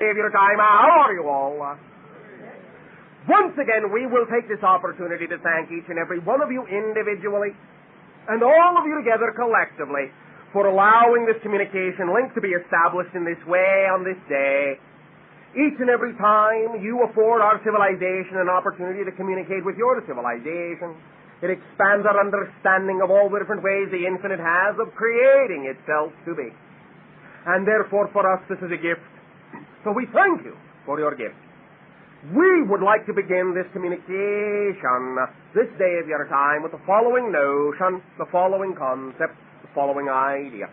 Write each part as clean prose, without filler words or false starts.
Save your time. How are you all? Once again, we will take this opportunity to thank each and every one of you individually and all of you together collectively for allowing this communication link to be established in this way on this day. Each and every time you afford our civilization an opportunity to communicate with your civilization, it expands our understanding of all the different ways the infinite has of creating itself to be. And therefore, for us, this is a gift. So we thank you for your gift. We would like to begin this communication this day of your time with the following notion, the following concept, the following idea.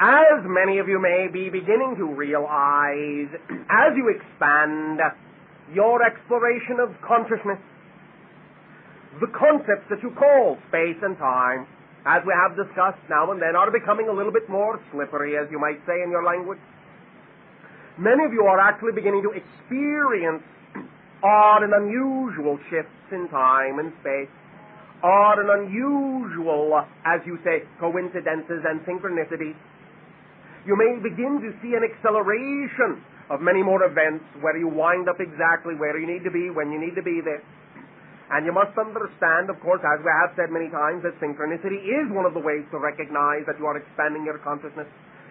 As many of you may be beginning to realize, as you expand your exploration of consciousness, the concepts that you call space and time, as we have discussed now and then, are becoming a little bit more slippery, as you might say in your language. Many of you are actually beginning to experience odd and unusual shifts in time and space, odd and unusual, as you say, coincidences and synchronicities. You may begin to see an acceleration of many more events where you wind up exactly where you need to be when you need to be there. And you must understand, of course, as we have said many times, that synchronicity is one of the ways to recognize that you are expanding your consciousness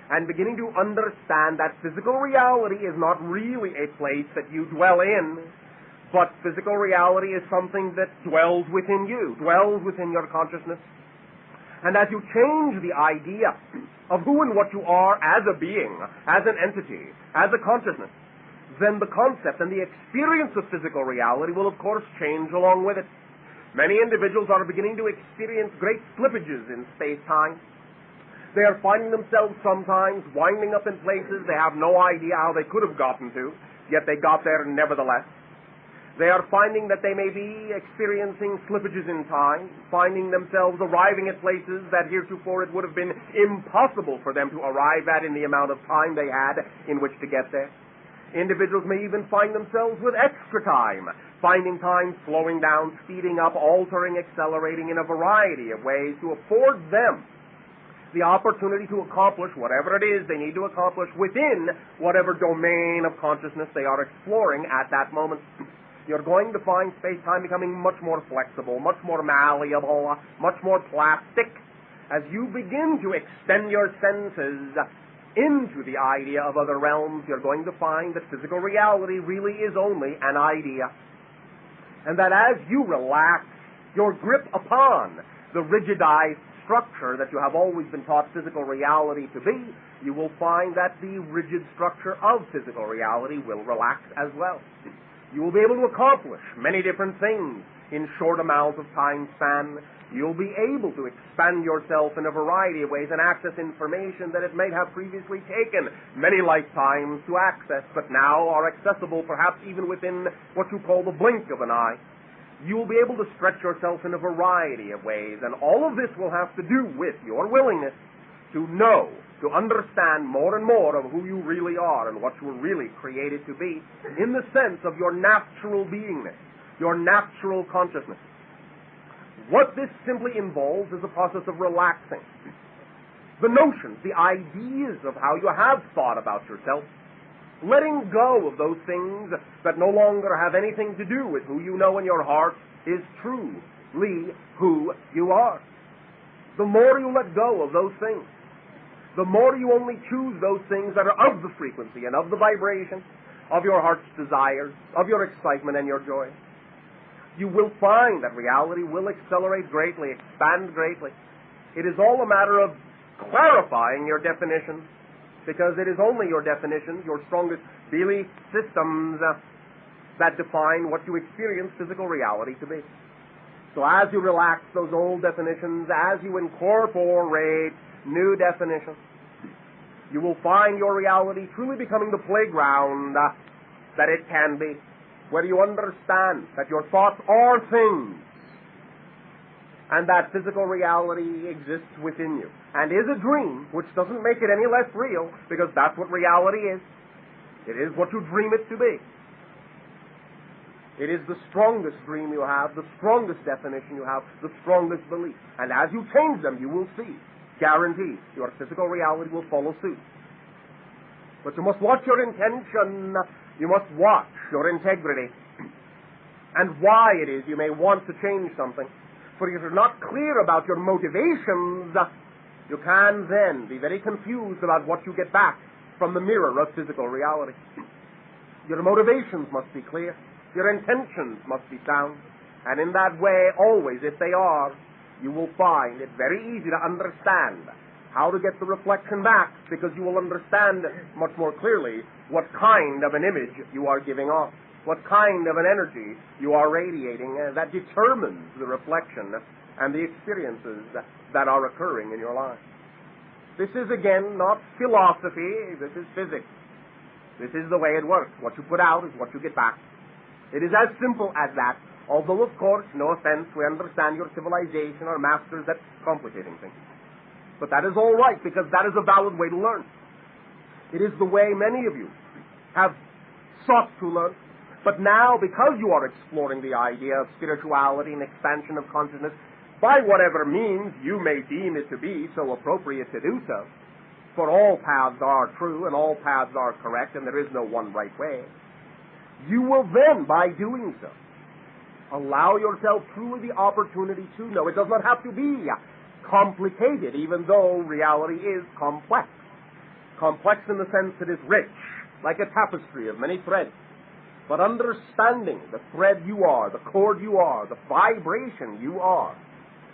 and beginning to understand that physical reality is not really a place that you dwell in, but physical reality is something that dwells within you, dwells within your consciousness. And as you change the idea of who and what you are as a being, as an entity, as a consciousness, then the concept and the experience of physical reality will, of course, change along with it. Many individuals are beginning to experience great slippages in space-time. They are finding themselves sometimes winding up in places they have no idea how they could have gotten to, yet they got there nevertheless. They are finding that they may be experiencing slippages in time, finding themselves arriving at places that heretofore it would have been impossible for them to arrive at in the amount of time they had in which to get there. Individuals may even find themselves with extra time, finding time slowing down, speeding up, altering, accelerating in a variety of ways to afford them the opportunity to accomplish whatever it is they need to accomplish within whatever domain of consciousness they are exploring at that moment. You're going to find space-time becoming much more flexible, much more malleable, much more plastic, as you begin to extend your senses into the idea of other realms. You're going to find that physical reality really is only an idea. And that as you relax your grip upon the rigidized structure that you have always been taught physical reality to be, you will find that the rigid structure of physical reality will relax as well. You will be able to accomplish many different things in short amounts of time span. You'll be able to expand yourself in a variety of ways and access information that it may have previously taken many lifetimes to access, but now are accessible perhaps even within what you call the blink of an eye. You will be able to stretch yourself in a variety of ways, and all of this will have to do with your willingness to know, to understand more and more of who you really are and what you were really created to be in the sense of your natural beingness, your natural consciousness. What this simply involves is a process of relaxing the notions, the ideas of how you have thought about yourself, letting go of those things that no longer have anything to do with who you know in your heart is truly who you are. The more you let go of those things, the more you only choose those things that are of the frequency and of the vibration of your heart's desires, of your excitement and your joy, you will find that reality will accelerate greatly, expand greatly. It is all a matter of clarifying your definitions, because it is only your definitions, your strongest belief systems, that define what you experience physical reality to be. So as you relax those old definitions, as you incorporate new definitions, you will find your reality truly becoming the playground that it can be, where you understand that your thoughts are things, and that physical reality exists within you, and is a dream, which doesn't make it any less real, because that's what reality is. It is what you dream it to be. It is the strongest dream you have, the strongest definition you have, the strongest belief. And as you change them, you will see, guaranteed, your physical reality will follow suit. But you must watch your intention. You must watch your integrity. And why it is you may want to change something. For if you're not clear about your motivations, you can then be very confused about what you get back from the mirror of physical reality. Your motivations must be clear. Your intentions must be sound. And in that way, always, if they are, you will find it very easy to understand how to get the reflection back, because you will understand much more clearly what kind of an image you are giving off, what kind of an energy you are radiating that determines the reflection and the experiences that are occurring in your life. This is, again, not philosophy. This is physics. This is the way it works. What you put out is what you get back. It is as simple as that, although, of course, no offense, we understand your civilization are masters at complicating things. But that is all right, because that is a valid way to learn. It is the way many of you have sought to learn. But now, because you are exploring the idea of spirituality and expansion of consciousness, by whatever means you may deem it to be so appropriate to do so, for all paths are true and all paths are correct and there is no one right way, you will then, by doing so, allow yourself truly the opportunity to know. It does not have to be complicated, even though reality is complex. Complex in the sense it is rich, like a tapestry of many threads. But understanding the thread you are, the cord you are, the vibration you are,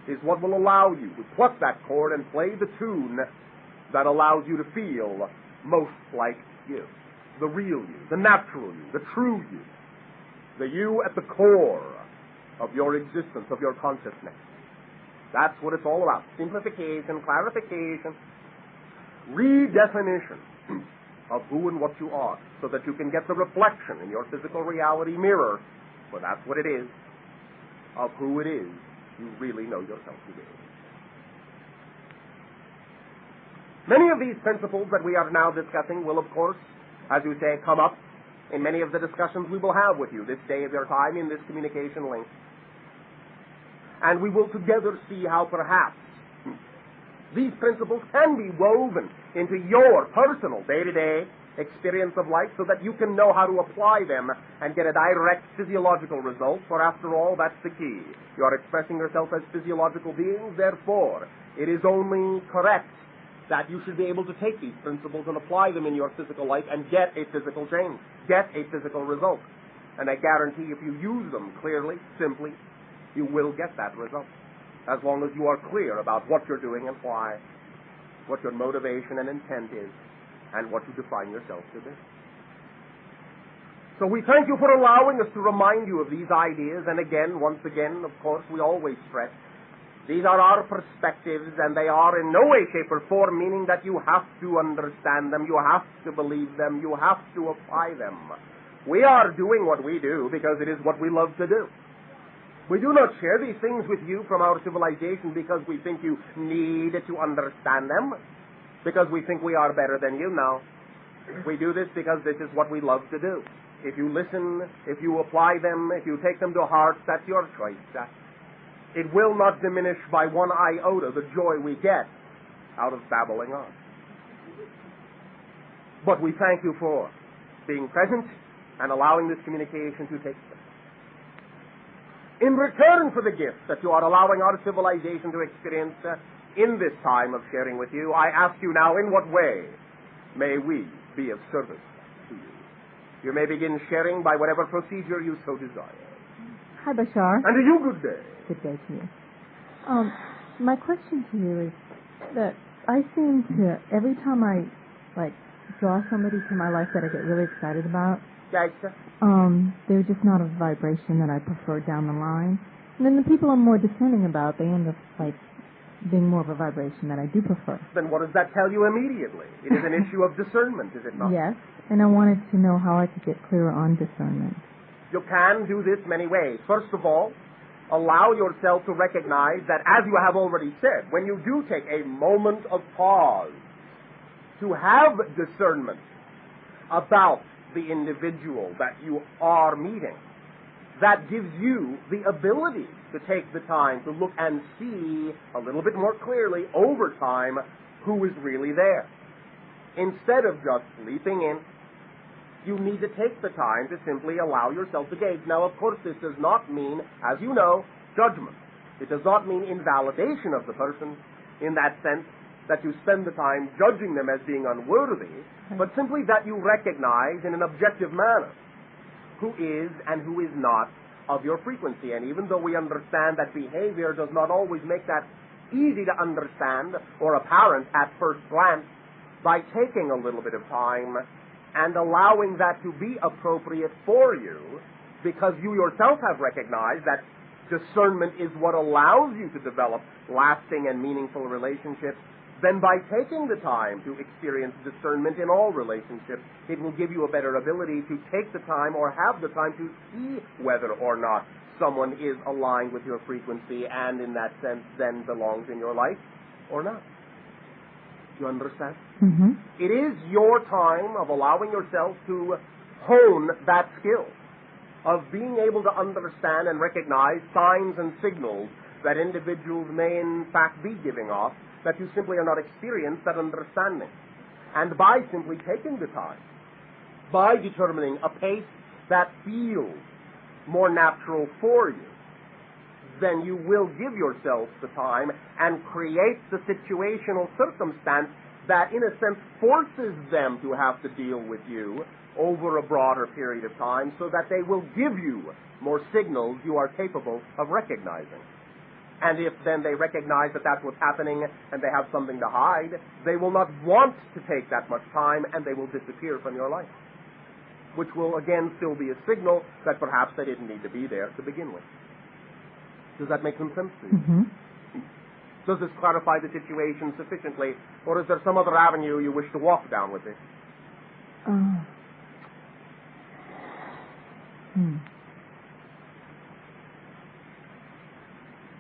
is what will allow you to pluck that cord and play the tune that allows you to feel most like you. The real you, the natural you, the true you. The you at the core of your existence, of your consciousness. That's what it's all about. Simplification, clarification, redefinition of who and what you are, so that you can get the reflection in your physical reality mirror, for that's what it is, of who it is you really know yourself to be. Many of these principles that we are now discussing will, of course, as you say, come up in many of the discussions we will have with you this day of your time in this communication link. And we will together see how perhaps these principles can be woven into your personal day-to-day experience of life, so that you can know how to apply them and get a direct physiological result, for after all, that's the key. You are expressing yourself as physiological beings, therefore, it is only correct that you should be able to take these principles and apply them in your physical life and get a physical change, get a physical result. And I guarantee if you use them clearly, simply, you will get that result, as long as you are clear about what you're doing and why, what your motivation and intent is, and what you define yourself to be. So we thank you for allowing us to remind you of these ideas, and again, once again, of course, we always stress, these are our perspectives, and they are in no way, shape, or form meaning that you have to understand them, you have to believe them, you have to apply them. We are doing what we do because it is what we love to do. We do not share these things with you from our civilization because we think you need to understand them, because we think we are better than you. No. We do this because this is what we love to do. If you listen, if you apply them, if you take them to heart, that's your choice. It will not diminish by one iota the joy we get out of babbling on. But we thank you for being present and allowing this communication to take place. In return for the gift that you are allowing our civilization to experience in this time of sharing with you, I ask you now, in what way may we be of service to you? You may begin sharing by whatever procedure you so desire. Hi, Bashar. And to you, good day. Good day to you. My question to you is that I seem to, every time I, draw somebody to my life that I get really excited about, Yes, sir. they're just not a vibration that I prefer down the line. And then the people I'm more discerning about, they end up, being more of a vibration that I do prefer. Then what does that tell you immediately? It is an issue of discernment, is it not? Yes, and I wanted to know how I could get clearer on discernment. You can do this many ways. First of all, allow yourself to recognize that, as you have already said, when you do take a moment of pause to have discernment about the individual that you are meeting, that gives you the ability to take the time to look and see a little bit more clearly over time who is really there. instead of just leaping in, you need to take the time to simply allow yourself to gauge. Now, of course, this does not mean, as you know, judgment. It does not mean invalidation of the person in that sense that you spend the time judging them as being unworthy, but simply that you recognize in an objective manner who is and who is not of your frequency. And even though we understand that behavior does not always make that easy to understand or apparent at first glance, by taking a little bit of time and allowing that to be appropriate for you, because you yourself have recognized that discernment is what allows you to develop lasting and meaningful relationships, then by taking the time to experience discernment in all relationships, it will give you a better ability to take the time or have the time to see whether or not someone is aligned with your frequency and in that sense then belongs in your life or not. You understand? Mm-hmm. It is your time of allowing yourself to hone that skill of being able to understand and recognize signs and signals that individuals may in fact be giving off that you simply are not experienced at understanding. And by simply taking the time, by determining a pace that feels more natural for you, then you will give yourself the time and create the situational circumstance that, in a sense, forces them to have to deal with you over a broader period of time so that they will give you more signals you are capable of recognizing. And if then they recognize that that's what's happening and they have something to hide, they will not want to take that much time and they will disappear from your life, which will again still be a signal that perhaps they didn't need to be there to begin with. Does that make some sense to you? Mm-hmm. Does this clarify the situation sufficiently, or is there some other avenue you wish to walk down with it?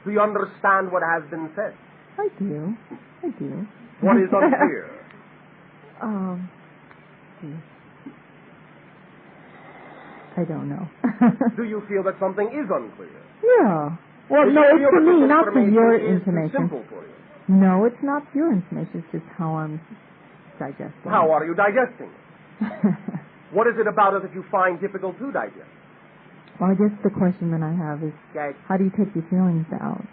Do you understand what has been said? I do. What is unclear? I don't know. Do you feel that something is unclear? Yeah. Well, Do no, you it's feel to that me, this not to your information is too information. simple for you? No, it's not pure information. It's just how I'm digesting. How are you digesting it? What is it about it that you find difficult to digest? Well, I guess the question that I have is, Okay. how do you take your feelings out?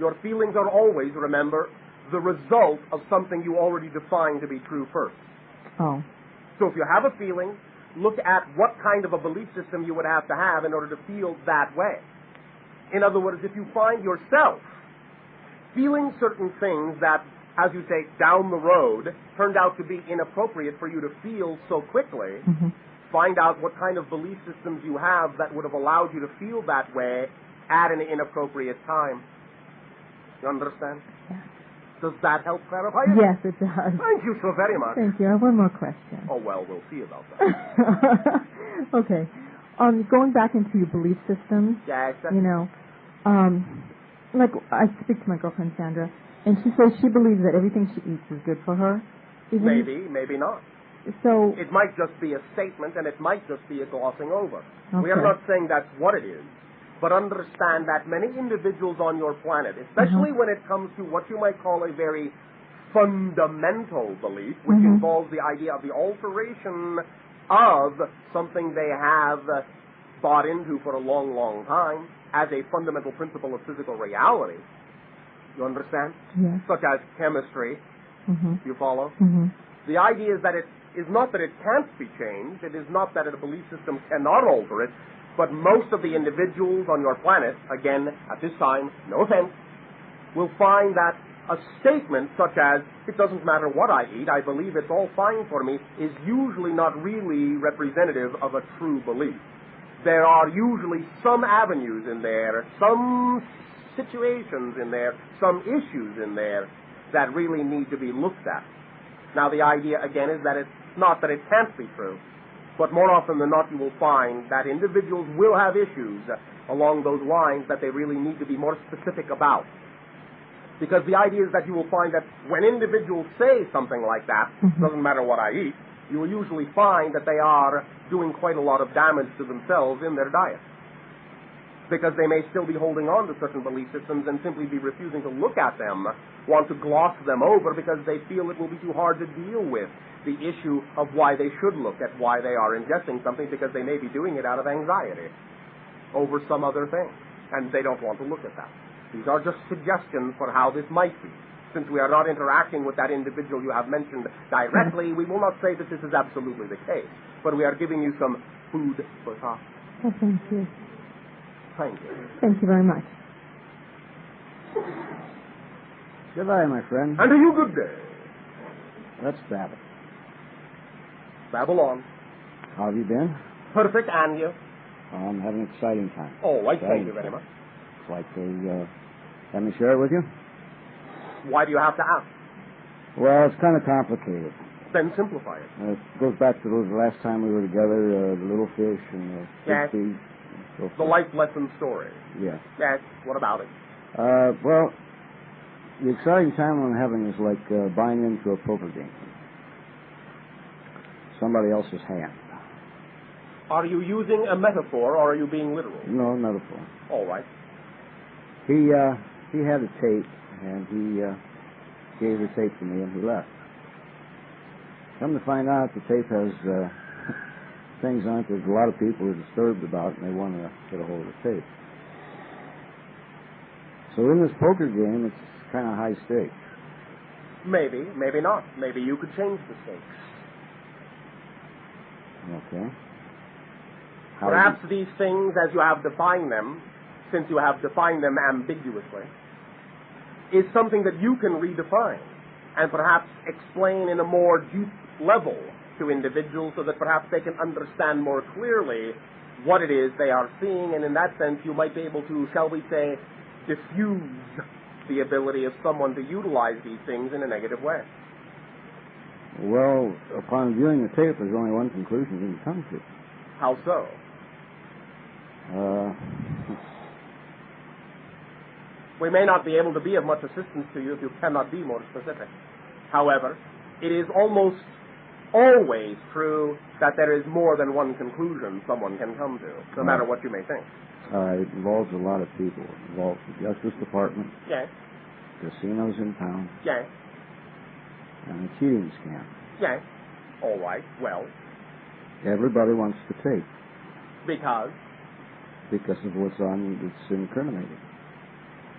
Your feelings are always, remember, the result of something you already defined to be true first. Oh. So if you have a feeling, look at what kind of a belief system you would have to have in order to feel that way. In other words, if you find yourself feeling certain things that, as you say, down the road, turned out to be inappropriate for you to feel so quickly, Mm-hmm. find out what kind of belief systems you have that would have allowed you to feel that way at an inappropriate time. You understand? Yeah. Does that help clarify it? Yes, it does. Thank you so very much. Thank you. I have one more question. Oh, well, we'll see about that. Okay. Going back into your belief systems, Yes. like I speak to my girlfriend Sandra, and she says she believes that everything she eats is good for her. Maybe, maybe not. So It might just be a statement, and it might just be a glossing over. Okay. We are not saying that's what it is, but understand that many individuals on your planet, especially when it comes to what you might call a very fundamental belief, which involves the idea of the alteration of something they have bought into for a long, long time as a fundamental principle of physical reality. You understand? Yes. Such as chemistry. You follow? Mm-hmm. The idea is that it is not that it can't be changed. It is not that a belief system cannot alter it. But most of the individuals on your planet, again, at this time, no offense, will find that a statement such as, it doesn't matter what I eat, I believe it's all fine for me, is usually not really representative of a true belief. There are usually some avenues in there, some situations in there, some issues in there that really need to be looked at. Now, the idea, again, is that it's not that it can't be true, but more often than not, you will find that individuals will have issues along those lines that they really need to be more specific about. Because the idea is that you will find that when individuals say something like that, doesn't matter what I eat, you will usually find that they are doing quite a lot of damage to themselves in their diet. because they may still be holding on to certain belief systems and simply be refusing to look at them, want to gloss them over because they feel it will be too hard to deal with the issue of why they should look at why they are ingesting something, because they may be doing it out of anxiety over some other thing, and they don't want to look at that. These are just suggestions for how this might be. Since we are not interacting with that individual you have mentioned directly, we will not say that this is absolutely the case, but we are giving you some food for thought. Oh, thank you. Thank you. Thank you very much. Goodbye, my friend. And to you, good day. Let's babble. Babble on. How have you been? Perfect, and you? I'm having an exciting time. Oh, I thank you very much. Like to let me share it with you? Why do you have to ask? Well, it's kind of complicated. Then simplify it. It goes back to the last time we were together, the little fish and the Yes. big fish. So The life lesson story. Yeah. Yes, what about it? Well, the exciting time I'm having is like buying into a poker game. Somebody else's hand. Are you using a metaphor, or are you being literal? No, metaphor. All right. He had a tape, and he gave the tape to me, and he left. Come to find out, the tape has things on it that a lot of people are disturbed about, and they want to get a hold of the tape. So in this poker game, it's kind of high stakes. Maybe, maybe not. Maybe you could change the stakes. Okay. Perhaps these things, as you have defined them, since you have defined them ambiguously, is something that you can redefine and perhaps explain in a more deep level to individuals so that perhaps they can understand more clearly what it is they are seeing, and in that sense you might be able to, shall we say, diffuse the ability of someone to utilize these things in a negative way. Well, upon viewing the tape, there's only one conclusion you can come to. How so? We may not be able to be of much assistance to you if you cannot be more specific. However, it is almost always true that there is more than one conclusion someone can come to, no matter what you may think. It involves a lot of people. It involves the Justice Department, Yes. casinos in town, Yes. and a cheating scam. Yes. All right. Well, Everybody wants the tape because of what's on that's incriminating.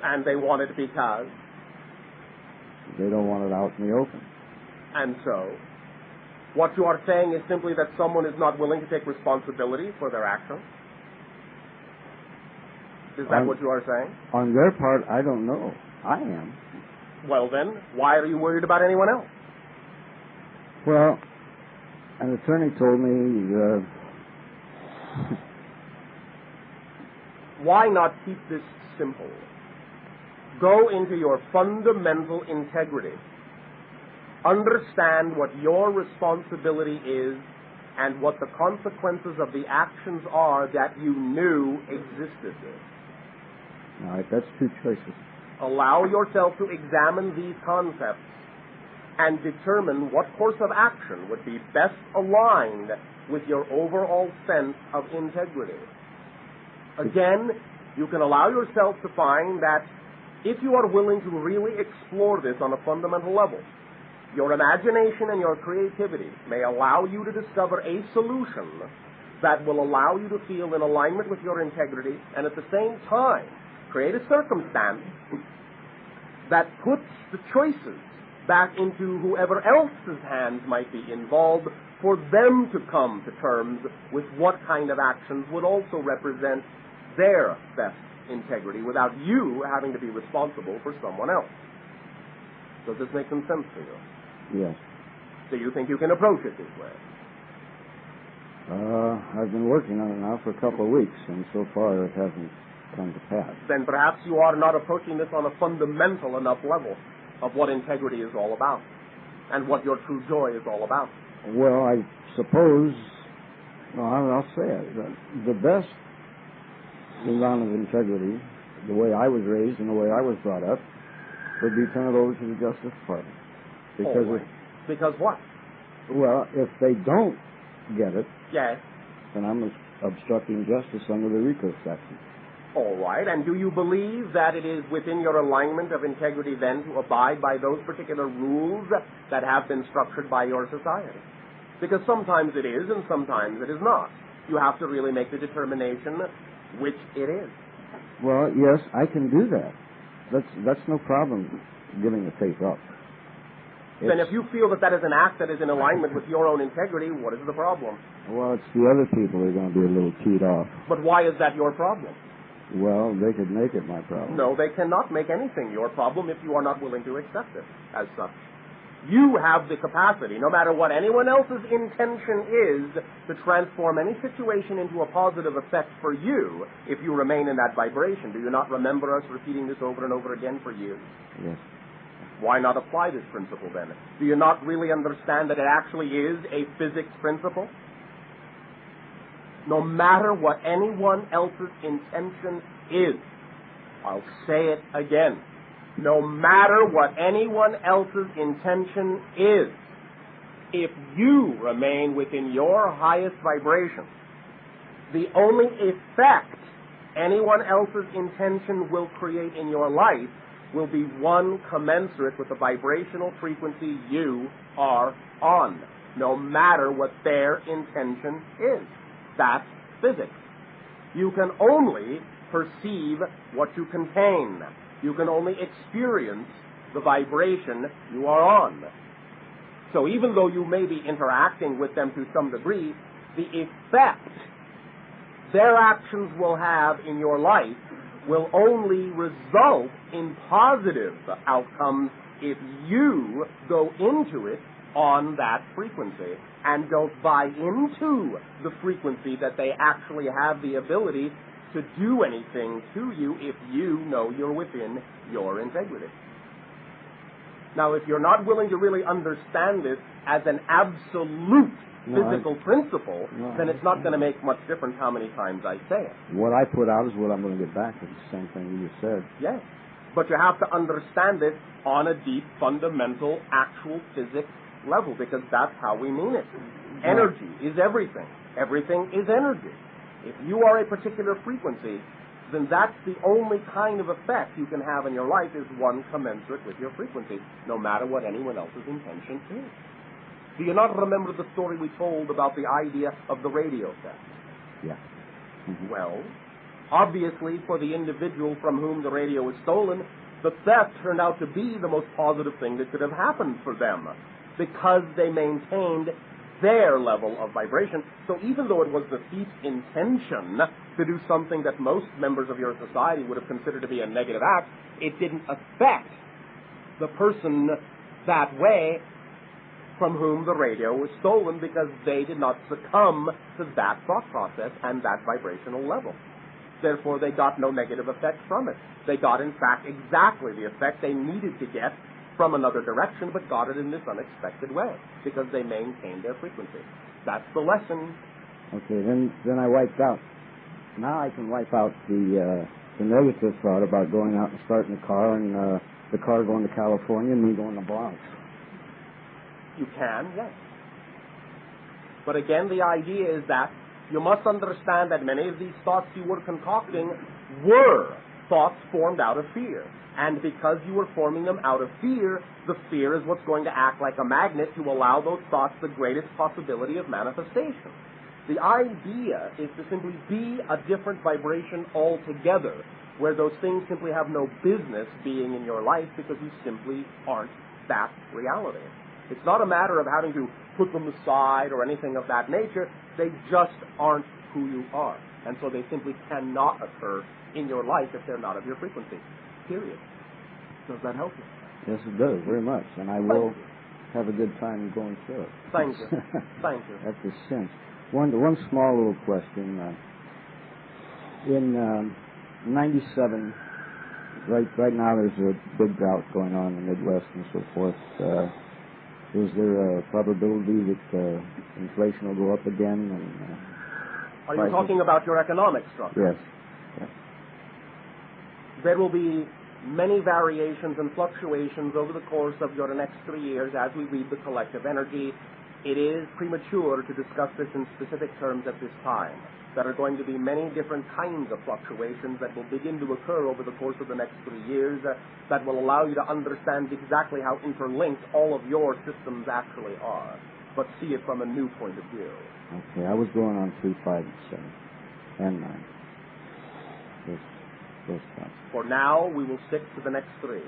and they want it because, They don't want it out in the open. and so, what you are saying is simply that someone is not willing to take responsibility for their actions? Is that what you are saying? On their part, I don't know. I am. Well then, why are you worried about anyone else? Well, an attorney told me, Why not keep this simple? Go into your fundamental integrity. Understand what your responsibility is and what the consequences of the actions are that you knew existed. all right, that's two choices. Allow yourself to examine these concepts and determine what course of action would be best aligned with your overall sense of integrity. Again, you can allow yourself to find that if you are willing to really explore this on a fundamental level, your imagination and your creativity may allow you to discover a solution that will allow you to feel in alignment with your integrity and at the same time create a circumstance that puts the choices back into whoever else's hands might be involved for them to come to terms with what kind of actions would also represent their best integrity without you having to be responsible for someone else. Does this make some sense to you? Yes. Do you think you can approach it this way? I've been working on it now for a couple of weeks, and so far it hasn't come to pass. Then perhaps you are not approaching this on a fundamental enough level of what integrity is all about and what your true joy is all about. Well, I suppose, I'll say it. The best amount of integrity, the way I was raised and the way I was brought up, would be turned over to the Justice Department. Because what? Well, if they don't get it, Yes. then I'm obstructing justice under the RICO statute. All right, and do you believe that it is within your alignment of integrity then to abide by those particular rules that have been structured by your society? Because sometimes it is and sometimes it is not. You have to really make the determination which it is. Well, yes, I can do that. That's no problem giving the tape up. Then if you feel that that is an act that is in alignment with your own integrity, what is the problem? Well, it's the other people who are going to be a little teed off. But why is that your problem? Well, they could make it my problem. No, they cannot make anything your problem if you are not willing to accept it as such. You have the capacity, no matter what anyone else's intention is, to transform any situation into a positive effect for you if you remain in that vibration. Do you not remember us repeating this over and over again for years? Yes. Why not apply this principle then? Do you not really understand that it actually is a physics principle? No matter what anyone else's intention is, I'll say it again. No matter what anyone else's intention is, if you remain within your highest vibration, the only effect anyone else's intention will create in your life will be one commensurate with the vibrational frequency you are on, no matter what their intention is. That's physics. You can only perceive what you contain. You can only experience the vibration you are on. So even though you may be interacting with them to some degree, the effect their actions will have in your life will only result in positive outcomes if you go into it on that frequency and don't buy into the frequency that they actually have the ability to do anything to you if you know you're within your integrity. Now, if you're not willing to really understand this as an absolute physical principle, then it's not going to make much difference how many times I say it. What I put out is what I'm going to get back. It's the same thing you just said. Yes. But you have to understand it on a deep, fundamental, actual physics level, because that's how we mean it. Energy is everything. Everything is energy. If you are a particular frequency, then that's the only kind of effect you can have in your life is one commensurate with your frequency, no matter what anyone else's intention is. Do you not remember the story we told about the idea of the radio theft? Yeah. Mm-hmm. Well, obviously, for the individual from whom the radio was stolen, the theft turned out to be the most positive thing that could have happened for them, because they maintained their level of vibration. So even though it was the thief's intention to do something that most members of your society would have considered to be a negative act, it didn't affect the person that way from whom the radio was stolen, because they did not succumb to that thought process and that vibrational level. Therefore, they got no negative effect from it. They got, in fact, exactly the effect they needed to get from another direction, but got it in this unexpected way, because they maintained their frequency. That's the lesson. Okay, then I wiped out. Now I can wipe out the negative thought about going out and starting a car and the car going to California and me going to Bronx. You can, yes. But again, the idea is that you must understand that many of these thoughts you were concocting were thoughts formed out of fear. And because you were forming them out of fear, the fear is what's going to act like a magnet to allow those thoughts the greatest possibility of manifestation. The idea is to simply be a different vibration altogether, where those things simply have no business being in your life because you simply aren't that reality. It's not a matter of having to put them aside or anything of that nature. They just aren't who you are. And so they simply cannot occur in your life if they're not of your frequency. Period. Does that help you? Yes, it does, very much. And I will have a good time going through it. Thank you. Thank you. That's the sense. One small little question. In 97, right now there's a big drought going on in the Midwest and so forth. Is there a probability that inflation will go up again? And, are you talking about your economic structure? Yes. There will be many variations and fluctuations over the course of your next 3 years as we read the collective energy. It is premature to discuss this in specific terms at this time. There are going to be many different kinds of fluctuations that will begin to occur over the course of the next 3 years that will allow you to understand exactly how interlinked all of your systems actually are, but see it from a new point of view. Okay, I was going on 3, 5, and 7, and 9. Those spots. For now, we will stick to the next 3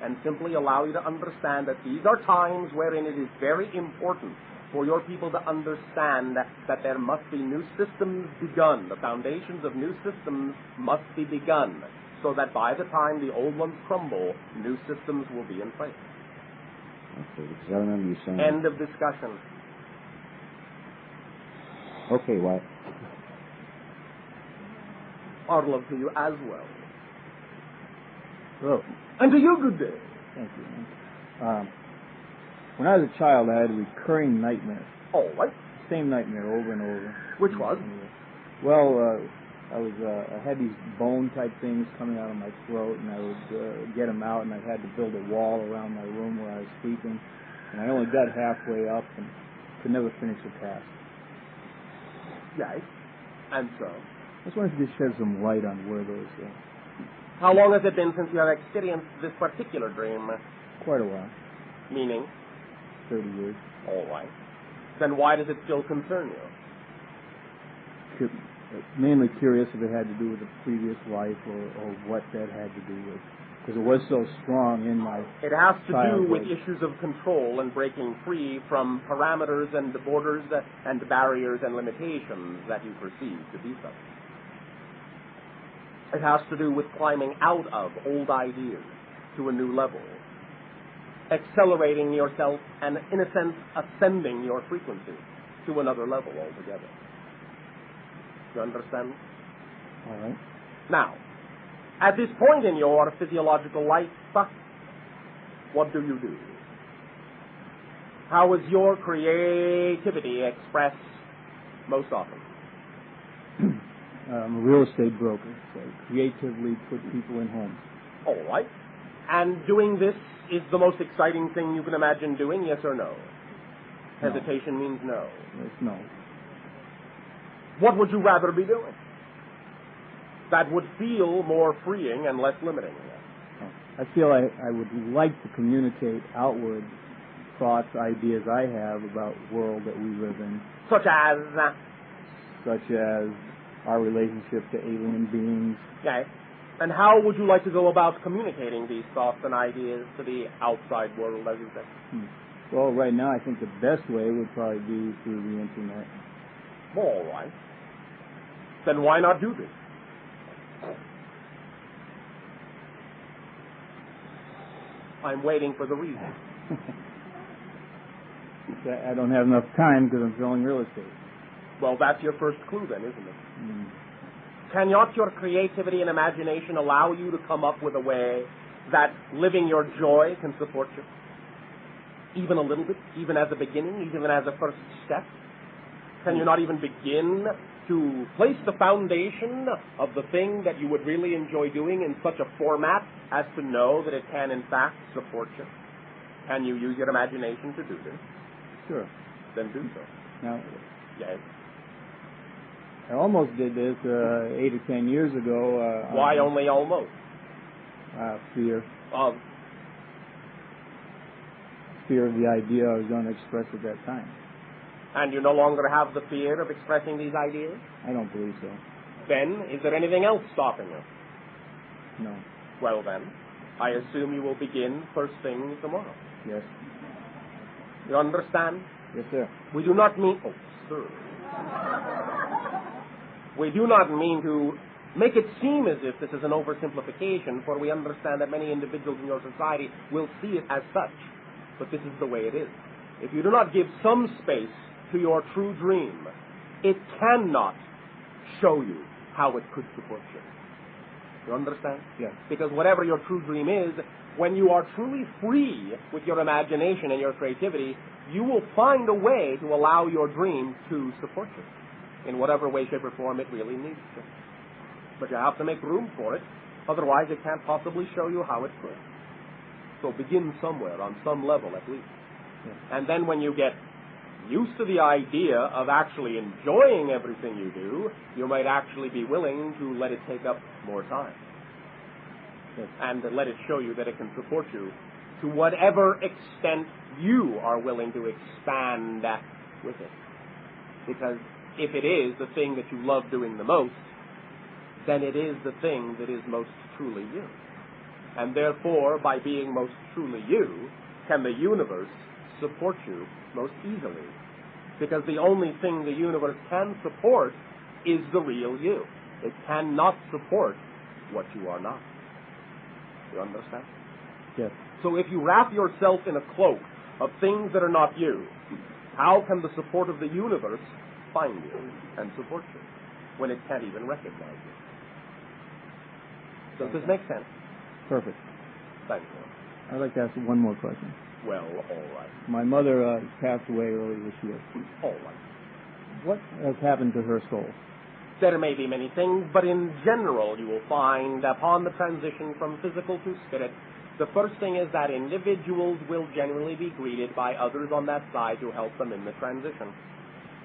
and simply allow you to understand that these are times wherein it is very important for your people to understand that there must be new systems begun. The foundations of new systems must be begun so that by the time the old ones crumble, new systems will be in place. Okay, because I remember you saying... End of discussion. Okay, Wyatt. Our love to you as well. Hello. And to you, good day. Thank you, man. When I was a child, I had a recurring nightmare. All right. Same nightmare over and over. Which was? Well, I had these bone-type things coming out of my throat, and I would get them out, and I had to build a wall around my room where I was sleeping, and I only got halfway up and could never finish the task. Yes. And so? I just wanted to shed some light on where those are. How long has it been since you have experienced this particular dream? Quite a while. Meaning? 30 years. All right. Then why does it still concern you? Mainly curious if it had to do with a previous life or what that had to do with. Because it was so strong in my It has to childhood. do with issues of control and breaking free from parameters and borders and barriers and limitations that you perceive to be such. It has to do with climbing out of old ideas to a new level, accelerating yourself and, in a sense, ascending your frequency to another level altogether. You understand? All right. Now, at this point in your physiological life, what do you do? How is your creativity expressed most often? I'm a real estate broker, so I creatively put people in homes. All right. And doing this is the most exciting thing you can imagine doing, yes or no? No. Hesitation means no. Yes, no. What would you rather be doing? That would feel more freeing and less limiting. I feel I would like to communicate outward thoughts, ideas I have about the world that we live in. Such as our relationship to alien beings. Okay. And how would you like to go about communicating these thoughts and ideas to the outside world, as you say? Well, right now, I think the best way would probably be through the internet. All right. Then why not do this? I'm waiting for the reason. I don't have enough time because I'm selling real estate. Well, that's your first clue then, isn't it? Cannot your creativity and imagination allow you to come up with a way that living your joy can support you? Even a little bit? Even as a beginning? Even as a first step? Can you not even begin to place the foundation of the thing that you would really enjoy doing in such a format as to know that it can in fact support you? Can you use your imagination to do this? Sure. Then do so. Now, Yes. I almost did this 8 or 10 years ago. Why only almost? Fear. Of? Fear of the idea I was going to express at that time. And you no longer have the fear of expressing these ideas? I don't believe so. Then, is there anything else stopping you? No. Well then, I assume you will begin first thing tomorrow. Yes. You understand? Yes, sir. We do not mean... Oh, sir. We do not mean to make it seem as if this is an oversimplification, for we understand that many individuals in your society will see it as such. But this is the way it is. If you do not give some space to your true dream, it cannot show you how it could support you. You understand? Yes. Because whatever your true dream is, when you are truly free with your imagination and your creativity, you will find a way to allow your dream to support you in whatever way, shape, or form it really needs to. But you have to make room for it. Otherwise, it can't possibly show you how it could. So begin somewhere, on some level at least. Yes. And then when you get used to the idea of actually enjoying everything you do, you might actually be willing to let it take up more time. And to let it show you that it can support you to whatever extent you are willing to expand with it. Because if it is the thing that you love doing the most, then it is the thing that is most truly you. And therefore, by being most truly you, can the universe support you most easily. Because the only thing the universe can support is the real you. It cannot support what you are not. You understand? Yes. So if you wrap yourself in a cloak of things that are not you, how can the support of the universe find you and support you when it can't even recognize you? Does this make sense? Perfect. Thank you. I'd like to ask one more question. Well, all right. My mother passed away early this year. All right. What has happened to her soul? There may be many things, but in general you will find upon the transition from physical to spirit, the first thing is that individuals will generally be greeted by others on that side to help them in the transition.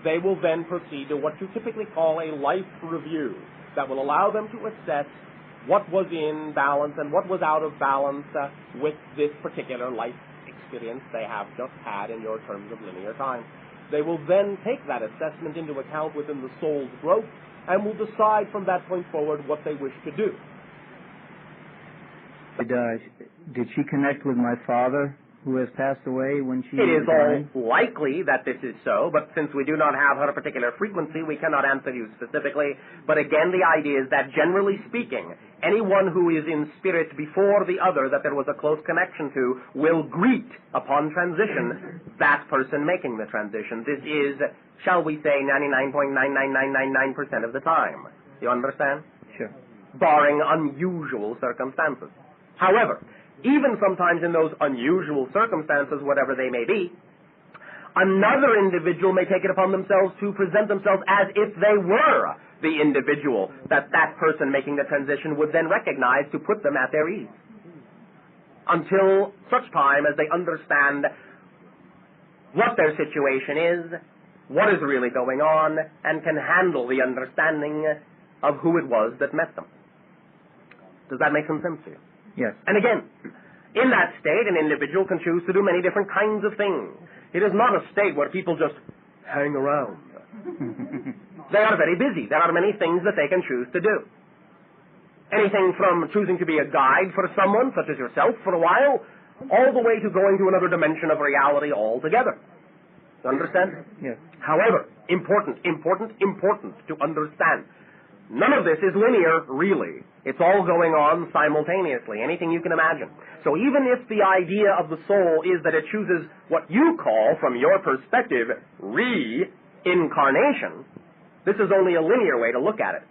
They will then proceed to what you typically call a life review that will allow them to assess what was in balance and what was out of balance with this particular life experience they have just had in your terms of linear time. They will then take that assessment into account within the soul's growth and will decide from that point forward what they wish to do. Did she connect with my father, who has passed away when she It is died? all likely that this is so, but since we do not have her particular frequency, we cannot answer you specifically. But again, the idea is that generally speaking, anyone who is in spirit before the other that there was a close connection to will greet upon transition that person making the transition. This is, shall we say, 99.99999% of the time. You understand? Sure. Barring unusual circumstances. However, even sometimes in those unusual circumstances, whatever they may be, another individual may take it upon themselves to present themselves as if they were the individual that that person making the transition would then recognize to put them at their ease. Until such time as they understand what their situation is, what is really going on, and can handle the understanding of who it was that met them. Does that make some sense to you? Yes. And again, in that state, an individual can choose to do many different kinds of things. It is not a state where people just hang around. They are very busy. There are many things that they can choose to do. Anything from choosing to be a guide for someone, such as yourself, for a while, all the way to going to another dimension of reality altogether. You understand? Yes. However, important to understand. None of this is linear, really. It's all going on simultaneously, anything you can imagine. So even if the idea of the soul is that it chooses what you call, from your perspective, reincarnation, this is only a linear way to look at it.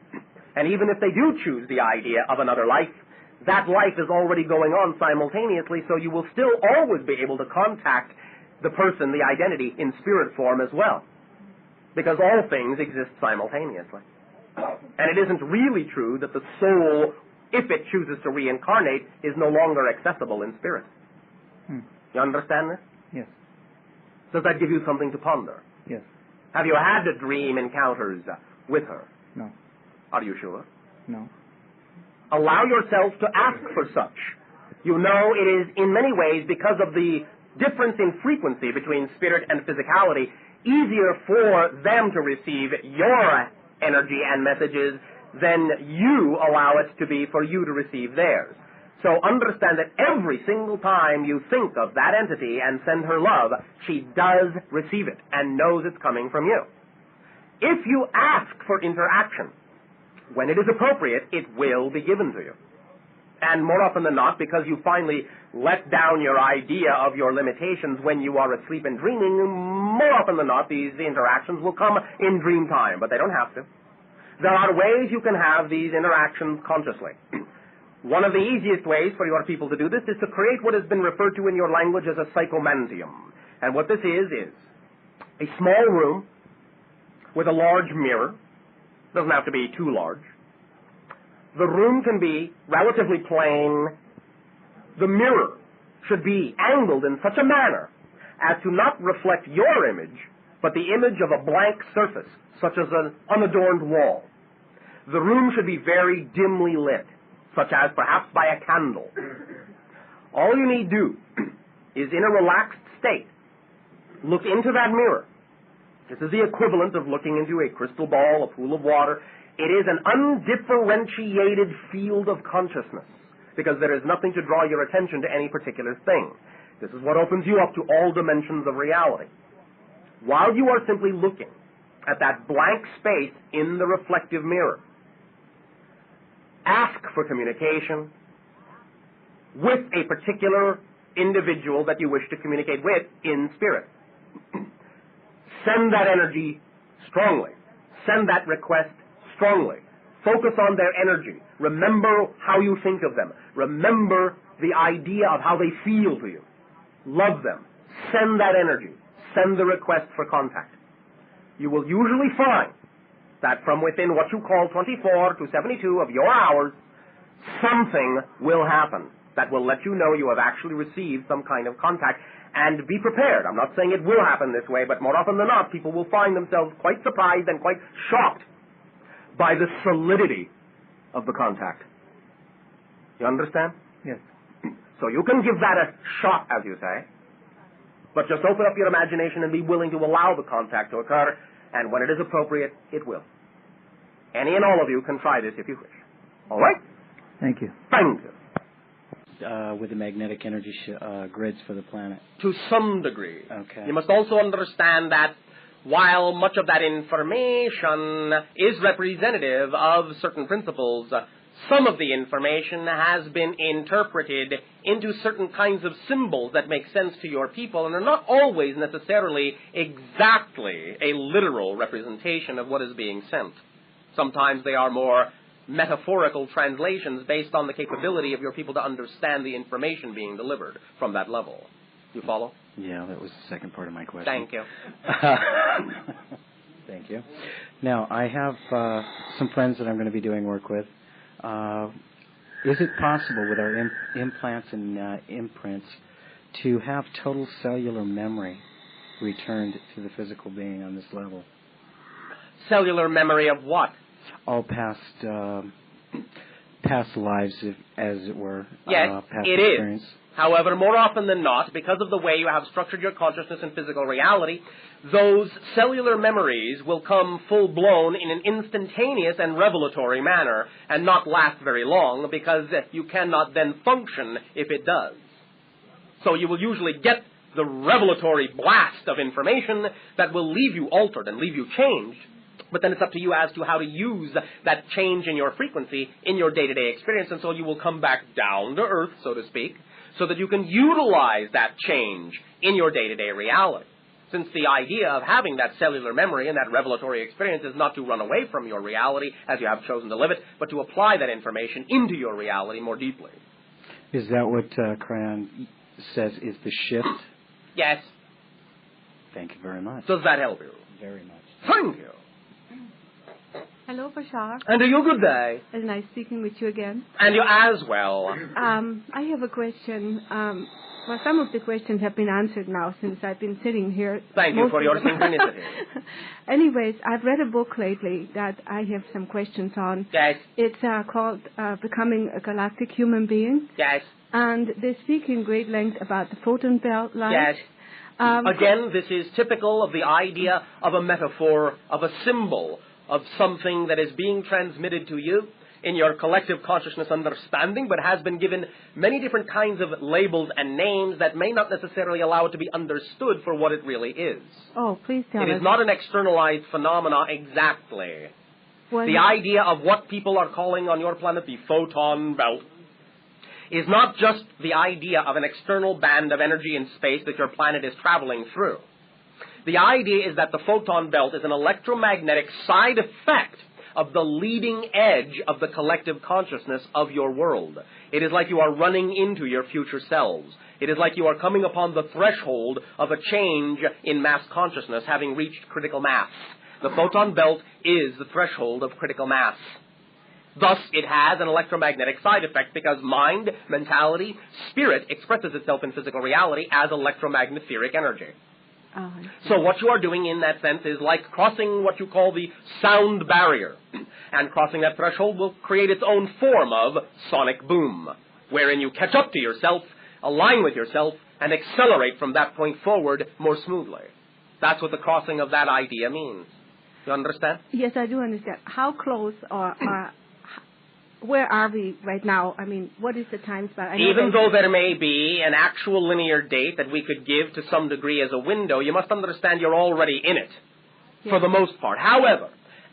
And even if they do choose the idea of another life, that life is already going on simultaneously, so you will still always be able to contact the person, the identity, in spirit form as well. Because all things exist simultaneously. And it isn't really true that the soul, if it chooses to reincarnate, is no longer accessible in spirit. You understand this? Yes. Does that give you something to ponder? Yes. Have you had dream encounters with her? No. Are you sure? No. Allow yourself to ask for such. You know, it is in many ways, because of the difference in frequency between spirit and physicality, easier for them to receive your energy and messages than you allow it to be for you to receive theirs. So understand that every single time you think of that entity and send her love, she does receive it and knows it's coming from you. If you ask for interaction, when it is appropriate, it will be given to you. And more often than not, because you finally let down your idea of your limitations when you are asleep and dreaming, more often than not, these interactions will come in dream time, but they don't have to. There are ways you can have these interactions consciously. One of the easiest ways for your people to do this is to create what has been referred to in your language as a psychomantium. And what this is a small room with a large mirror. Doesn't have to be too large. The room can be relatively plain. The mirror should be angled in such a manner as to not reflect your image, but the image of a blank surface, such as an unadorned wall. The room should be very dimly lit, such as perhaps by a candle. All you need do is, in a relaxed state, look into that mirror. This is the equivalent of looking into a crystal ball, a pool of water. It is an undifferentiated field of consciousness, because there is nothing to draw your attention to any particular thing. This is what opens you up to all dimensions of reality. While you are simply looking at that blank space in the reflective mirror, ask for communication with a particular individual that you wish to communicate with in spirit. Send that energy strongly. Send that request strongly. Focus on their energy. Remember how you think of them. Remember the idea of how they feel to you. Love them. Send that energy. Send the request for contact. You will usually find that from within what you call 24 to 72 of your hours, something will happen that will let you know you have actually received some kind of contact. And be prepared. I'm not saying it will happen this way, but more often than not, people will find themselves quite surprised and quite shocked by the solidity of the contact. You understand? Yes. So you can give that a shot, as you say, but just open up your imagination and be willing to allow the contact to occur, and when it is appropriate, it will. Any and all of you can try this if you wish. All right? Thank you. Thank you. With the magnetic energy grids for the planet? To some degree. Okay. You must also understand that while much of that information is representative of certain principles, some of the information has been interpreted into certain kinds of symbols that make sense to your people and are not always necessarily exactly a literal representation of what is being sent. Sometimes they are more metaphorical translations based on the capability of your people to understand the information being delivered from that level. You follow? Yeah, that was the second part of my question. Thank you. Thank you. Now, I have some friends that I'm going to be doing work with. Is it possible with our implants and imprints to have total cellular memory returned to the physical being on this level? Cellular memory of what? All past lives, as it were. Yes, past it experience. is. However, more often than not, because of the way you have structured your consciousness in physical reality, those cellular memories will come full-blown in an instantaneous and revelatory manner and not last very long, because you cannot then function if it does. So you will usually get the revelatory blast of information that will leave you altered and leave you changed. But then it's up to you as to how to use that change in your frequency in your day-to-day experience, and so you will come back down to earth, so to speak, so that you can utilize that change in your day-to-day reality. Since the idea of having that cellular memory and that revelatory experience is not to run away from your reality as you have chosen to live it, but to apply that information into your reality more deeply. Is that what Crayon says is the shift? Yes. Thank you very much. Does that help you? Very much. Thank you. Hello, Bashar. And to you, good day. It's nice speaking with you again. And you as well. I have a question. Well, some of the questions have been answered now since I've been sitting here. Thank you for your synchronicity. Anyways, I've read a book lately that I have some questions on. Yes. It's called Becoming a Galactic Human Being. Yes. And they speak in great length about the photon belt light. Yes. Again, this is typical of the idea of a metaphor, of a symbol, of something that is being transmitted to you in your collective consciousness understanding, but has been given many different kinds of labels and names that may not necessarily allow it to be understood for what it really is. Oh, please tell us. It is not an externalized phenomena exactly. Well, the idea of what people are calling on your planet the photon belt is not just the idea of an external band of energy in space that your planet is traveling through. The idea is that the photon belt is an electromagnetic side effect of the leading edge of the collective consciousness of your world. It is like you are running into your future selves. It is like you are coming upon the threshold of a change in mass consciousness having reached critical mass. The photon belt is the threshold of critical mass. Thus, it has an electromagnetic side effect because mind, mentality, spirit expresses itself in physical reality as electromagnetheric energy. Oh, I see. So what you are doing in that sense is like crossing what you call the sound barrier. And crossing that threshold will create its own form of sonic boom, wherein you catch up to yourself, align with yourself, and accelerate from that point forward more smoothly. That's what the crossing of that idea means. You understand? Yes, I do understand. How close or where are we right now? I mean, what is the time span? Even though there may be an actual linear date that we could give to some degree as a window, you must understand you're already in it, for the most part. However,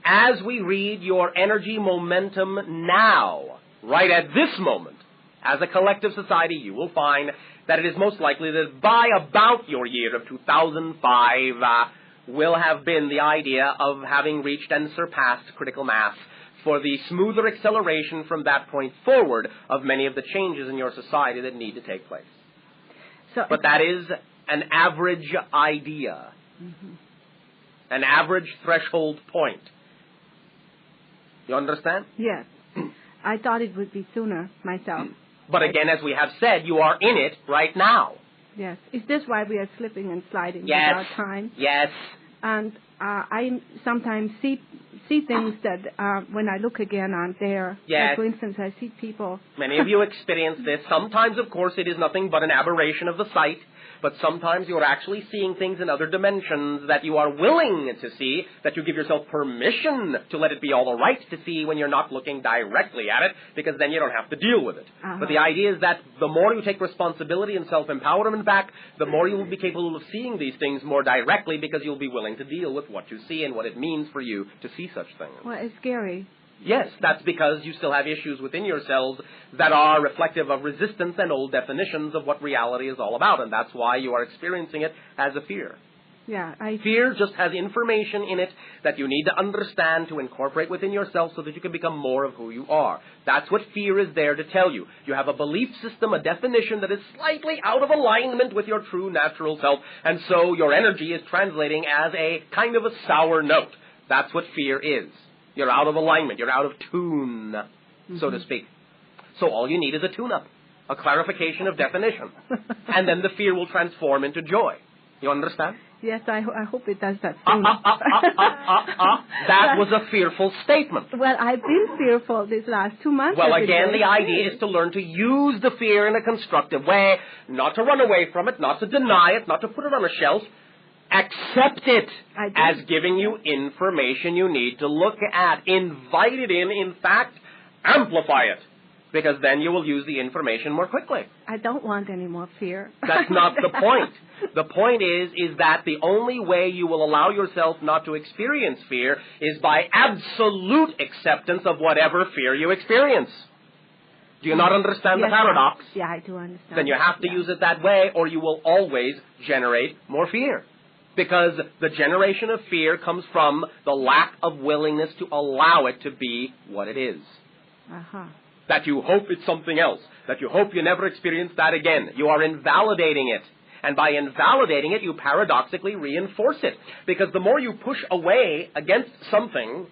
as we read your energy momentum now, right at this moment, as a collective society, you will find that it is most likely that by about your year of 2005 will have been the idea of having reached and surpassed critical mass for the smoother acceleration from that point forward of many of the changes in your society that need to take place. But that is an average idea, an average threshold point. You understand? Yes. I thought it would be sooner myself. But again, as we have said, you are in it right now. Yes. Is this why we are slipping and sliding Yes. without time? Yes. And I sometimes see things that when I look again aren't there. Yes. Like for instance, I see people. Many of you experience this. Sometimes, of course, it is nothing but an aberration of the sight. But sometimes you are actually seeing things in other dimensions that you are willing to see, that you give yourself permission to let it be all right to see when you're not looking directly at it, because then you don't have to deal with it. But the idea is that the more you take responsibility and self-empowerment back, the more you will be capable of seeing these things more directly, because you'll be willing to deal with what you see and what it means for you to see such things. Well, it's scary. Yes, that's because you still have issues within yourselves that are reflective of resistance and old definitions of what reality is all about, and that's why you are experiencing it as a fear. Yeah, Fear just has information in it that you need to understand to incorporate within yourself so that you can become more of who you are. That's what fear is there to tell you. You have a belief system, a definition that is slightly out of alignment with your true natural self, and so your energy is translating as a kind of a sour note. That's what fear is. You're out of alignment. You're out of tune, so to speak. So all you need is a tune-up, a clarification of definition. And then the fear will transform into joy. You understand? Yes, I hope it does that soon. That was a fearful statement. Well, I've been fearful these last 2 months. Well, again, the idea is to learn to use the fear in a constructive way, not to run away from it, not to deny it, not to put it on a shelf. Accept it as giving you information you need to look at. Invite it in fact, amplify it, because then you will use the information more quickly. I don't want any more fear. That's not the point. The point is that the only way you will allow yourself not to experience fear is by absolute acceptance of whatever fear you experience. Do you not understand the paradox? Yeah, I do understand. Then you have to use it that way, or you will always generate more fear. Because the generation of fear comes from the lack of willingness to allow it to be what it is. That you hope it's something else. That you hope you never experience that again. You are invalidating it. And by invalidating it, you paradoxically reinforce it. Because the more you push away against something,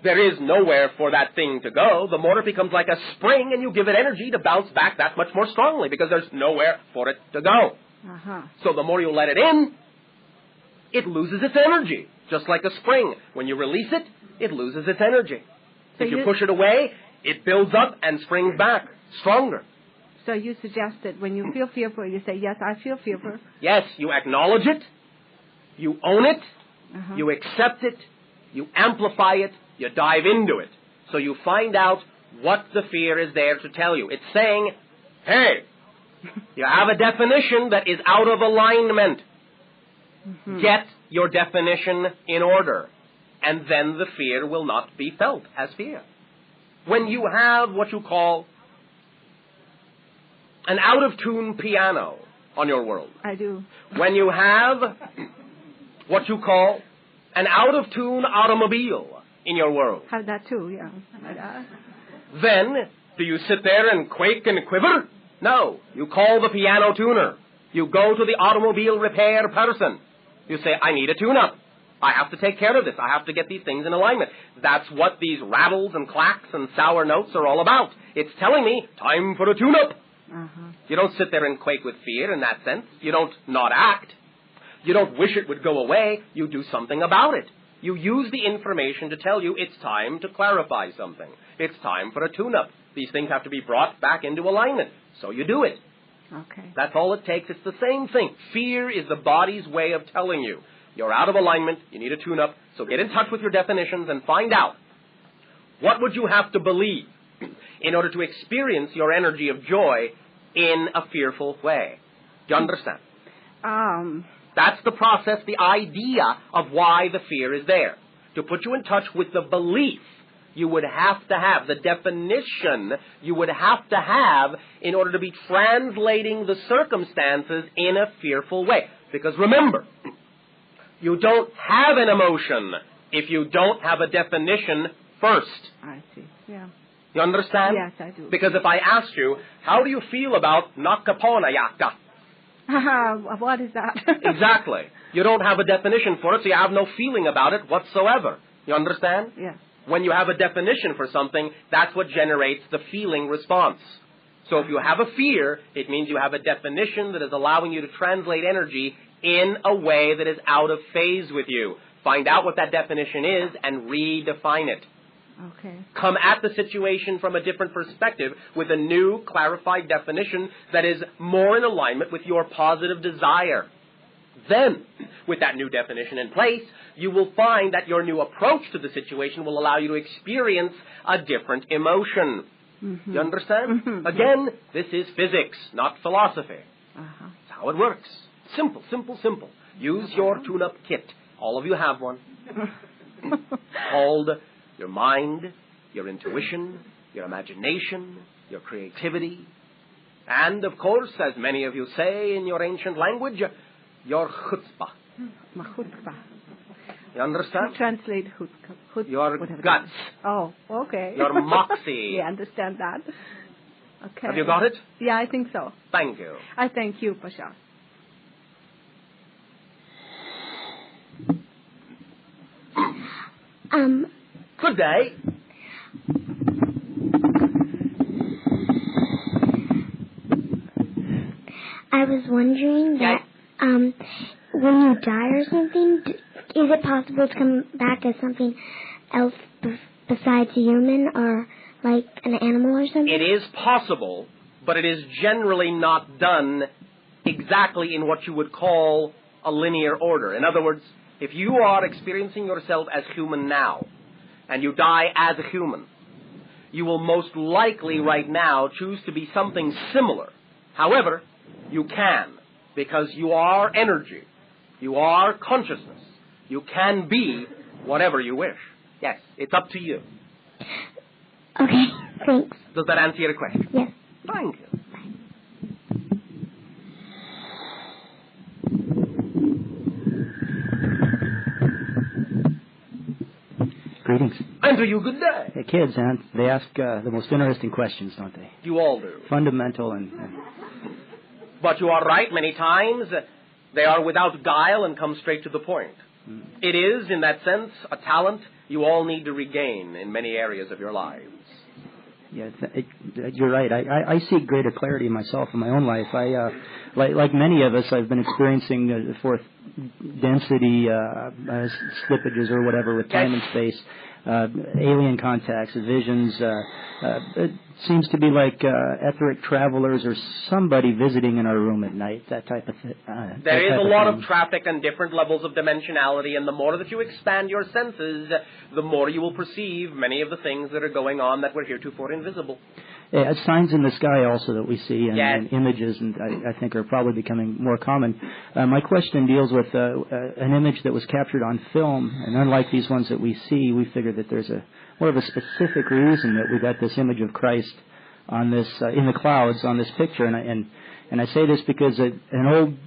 there is nowhere for that thing to go. The more it becomes like a spring, and you give it energy to bounce back that much more strongly, because there's nowhere for it to go. So the more you let it in, it loses its energy, just like a spring. When you release it, it loses its energy. So if you push it away, it builds up and springs back stronger. So you suggest that when you feel fearful, you say, yes, I feel fearful. Yes, you acknowledge it, you own it, you accept it, you amplify it, you dive into it. So you find out what the fear is there to tell you. It's saying, hey, you have a definition that is out of alignment. Get your definition in order, and then the fear will not be felt as fear. When you have what you call an out-of-tune piano on your world. I do. When you have what you call an out-of-tune automobile in your world. Have that too, yeah. Then, do you sit there and quake and quiver? No. You call the piano tuner. You go to the automobile repair person. You say, I need a tune-up. I have to take care of this. I have to get these things in alignment. That's what these rattles and clacks and sour notes are all about. It's telling me, time for a tune-up. You don't sit there and quake with fear in that sense. You don't not act. You don't wish it would go away. You do something about it. You use the information to tell you it's time to clarify something. It's time for a tune-up. These things have to be brought back into alignment. So you do it. Okay. That's all it takes. It's the same thing. Fear is the body's way of telling you you're out of alignment, you need a tune-up, so get in touch with your definitions and find out what would you have to believe in order to experience your energy of joy in a fearful way. Do you understand? That's the process, the idea of why the fear is there. To put you in touch with the belief you would have to have, the definition you would have to have in order to be translating the circumstances in a fearful way. Because remember, you don't have an emotion if you don't have a definition first. I see. Yeah. You understand? Yes, I do. Because if I asked you, how do you feel about nakaponayaka? What is that? Exactly. You don't have a definition for it, so you have no feeling about it whatsoever. You understand? Yes. When you have a definition for something, that's what generates the feeling response. So if you have a fear, it means you have a definition that is allowing you to translate energy in a way that is out of phase with you. Find out what that definition is and redefine it. Okay. Come at the situation from a different perspective with a new, clarified definition that is more in alignment with your positive desire. Then, with that new definition in place, you will find that your new approach to the situation will allow you to experience a different emotion. Mm-hmm. You understand? Mm-hmm. Again, this is physics, not philosophy. Uh-huh. That's how it works. Simple, simple, simple. Use your tune-up kit. All of you have one. Called your mind, your intuition, your imagination, your creativity, and, of course, as many of you say in your ancient language, your chutzpah. My chutzpah. You understand? Translate Your whatever guts. Oh, okay. Your moxie. Yeah, understand that. Okay. Have you got it? Yeah, I think so. Thank you. I thank you, Bashar. Good day. I was wondering that when you die or something, is it possible to come back as something else besides a human or like an animal or something? It is possible, but it is generally not done exactly in what you would call a linear order. In other words, if you are experiencing yourself as human now, and you die as a human, you will most likely right now choose to be something similar. However, you can, because you are energy. You are consciousness. You can be whatever you wish. Yes, it's up to you. Okay, thanks. Does that answer your question? Yes. Thank you. Greetings. And to you, good day. Hey, kids, they ask the most interesting questions, don't they? You all do. Fundamental and But you are right, many times they are without guile and come straight to the point. It is, in that sense, a talent you all need to regain in many areas of your lives. yeah, you're right. I seek greater clarity myself in my own life. Like many of us, I've been experiencing the fourth density slippages or whatever with time and space, alien contacts, visions. It seems to be like etheric travelers or somebody visiting in our room at night, that type of thing. There is a lot of traffic and different levels of dimensionality, and the more that you expand your senses, the more you will perceive many of the things that are going on that were heretofore invisible. Yeah, signs in the sky also that we see, and, yes. and images, and I think are probably becoming more common. My question deals with an image that was captured on film, and unlike these ones that we see, we figure that there's a more of a specific reason that we got this image of Christ on this in the clouds on this picture, and I say this because an old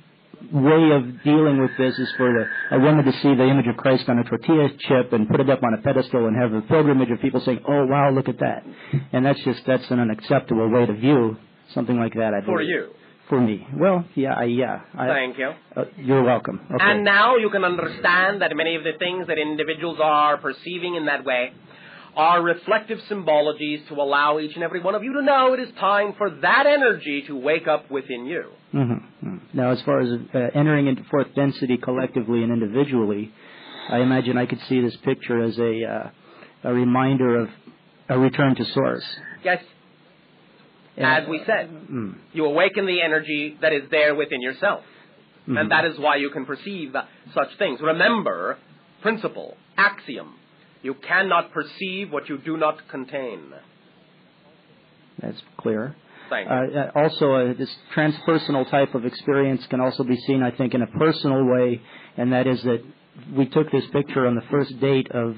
way of dealing with this is for a woman to see the image of Christ on a tortilla chip and put it up on a pedestal and have a pilgrimage of people saying, "Oh wow, look at that," and that's an unacceptable way to view something like that. I believe. For you. For me. Well, yeah. Thank you. You're welcome. Okay. And now you can understand that many of the things that individuals are perceiving in that way are reflective symbologies to allow each and every one of you to know it is time for that energy to wake up within you. Mm-hmm. Now, as far as entering into fourth density collectively and individually, I imagine I could see this picture as a reminder of a return to source. Yes. As we said, you awaken the energy that is there within yourself. Mm-hmm. And that is why you can perceive such things. Remember, principle, axiom, you cannot perceive what you do not contain. That's clear. Thank you. Also, this transpersonal type of experience can also be seen, I think, in a personal way, and that is that we took this picture on the first date of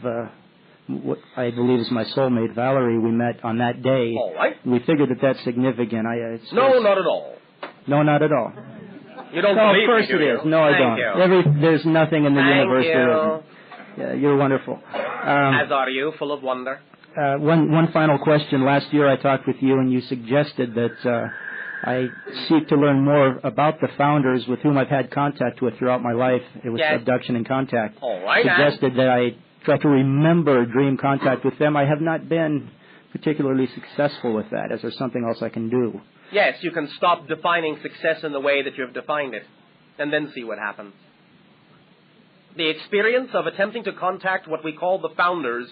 what I believe is my soulmate, Valerie. We met on that day. All right. We figured that that's significant. No, not at all. No, not at all. You don't no, believe of course me, do it you? is. No, I don't. There's nothing in the universe that isn't. Yeah, you're wonderful. As are you, full of wonder. One final question. Last year I talked with you, and you suggested that I seek to learn more about the founders with whom I've had contact with throughout my life. It was abduction and contact. All right. Suggested that I try to remember dream contact with them. I have not been particularly successful with that. Is there something else I can do? Yes, you can stop defining success in the way that you have defined it, and then see what happens. The experience of attempting to contact what we call the founders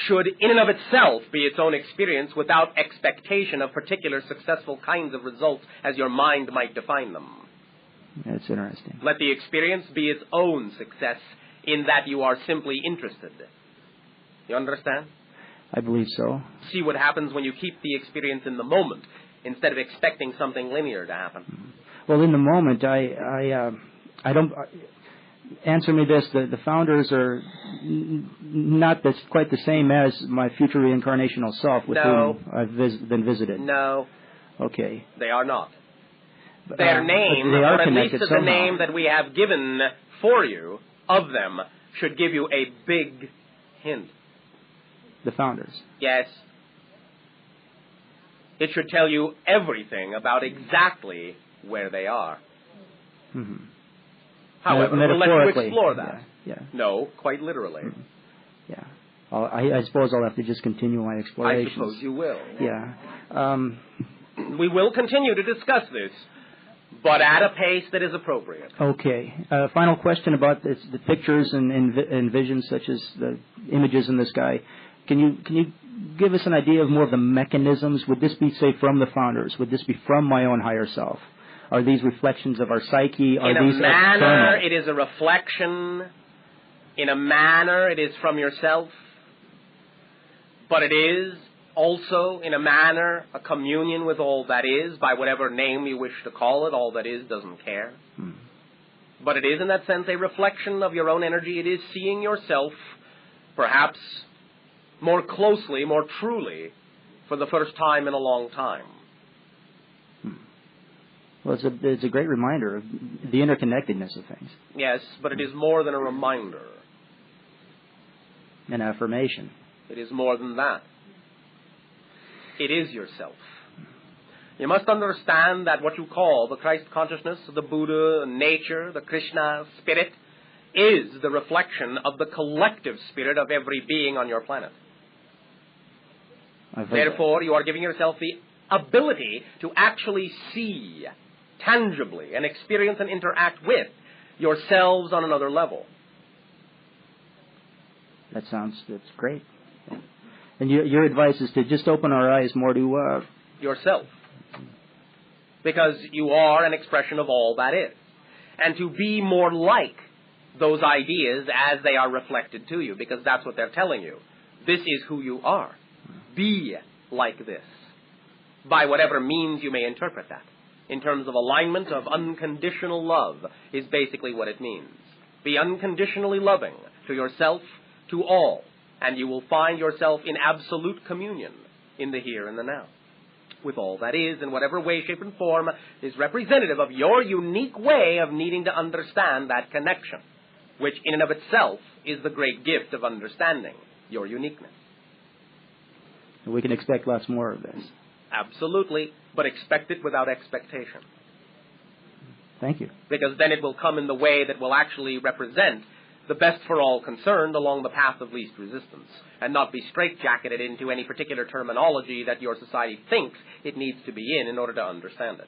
should, in and of itself, be its own experience without expectation of particular successful kinds of results as your mind might define them. That's interesting. Let the experience be its own success in that you are simply interested. You understand? I believe so. See what happens when you keep the experience in the moment instead of expecting something linear to happen. Well, in the moment, I don't... Answer me this, the founders are not quite the same as my future reincarnational self with whom I've been visited. No. Okay. They are not. Their name, they are or at least connected the somehow. name that we have given for you of them, should give you a big hint. The founders? Yes. It should tell you everything about exactly where they are. Mm-hmm. However, we'll let you explore that. Yeah. No, quite literally. Mm-hmm. Yeah. I suppose I'll have to just continue my explorations. I suppose you will. Yeah. We will continue to discuss this, but at a pace that is appropriate. Okay. Final question about the pictures and visions, such as the images in the sky. Can you give us an idea of more of the mechanisms? Would this be, say, from the founders? Would this be from my own higher self? Are these reflections of our psyche? Are these in a manner, external? it is a reflection. In a manner, it is from yourself. But it is also, in a manner, a communion with all that is, by whatever name you wish to call it. All that is doesn't care. But it is, in that sense, a reflection of your own energy. It is seeing yourself, perhaps more closely, more truly, for the first time in a long time. Well, it's a great reminder of the interconnectedness of things. Yes, but it is more than a reminder. An affirmation. It is more than that. It is yourself. You must understand that what you call the Christ consciousness, the Buddha, nature, the Krishna spirit, is the reflection of the collective spirit of every being on your planet. Therefore, you are giving yourself the ability to actually see tangibly and experience and interact with yourselves on another level. That's great. And your advice is to just open our eyes more to yourself. Because you are an expression of all that is. And to be more like those ideas as they are reflected to you, because that's what they're telling you. This is who you are. Be like this. By whatever means you may interpret that. In terms of alignment of unconditional love is basically what it means. Be unconditionally loving to yourself, to all, and you will find yourself in absolute communion in the here and the now, with all that is, in whatever way, shape, and form is representative of your unique way of needing to understand that connection, which in and of itself is the great gift of understanding your uniqueness. We can expect lots more of this. Absolutely, but expect it without expectation. Thank you. Because then it will come in the way that will actually represent the best for all concerned along the path of least resistance, and not be straitjacketed into any particular terminology that your society thinks it needs to be in order to understand it.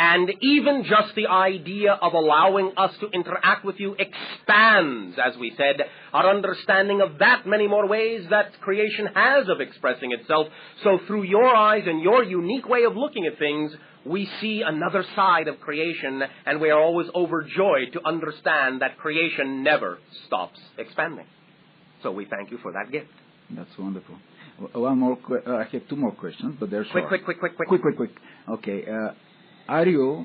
And even just the idea of allowing us to interact with you expands, as we said, our understanding of that many more ways that creation has of expressing itself. So through your eyes and your unique way of looking at things, we see another side of creation, and we are always overjoyed to understand that creation never stops expanding. So we thank you for that gift. That's wonderful. One more. I have two more questions, but they're short. Quick. Okay. Are you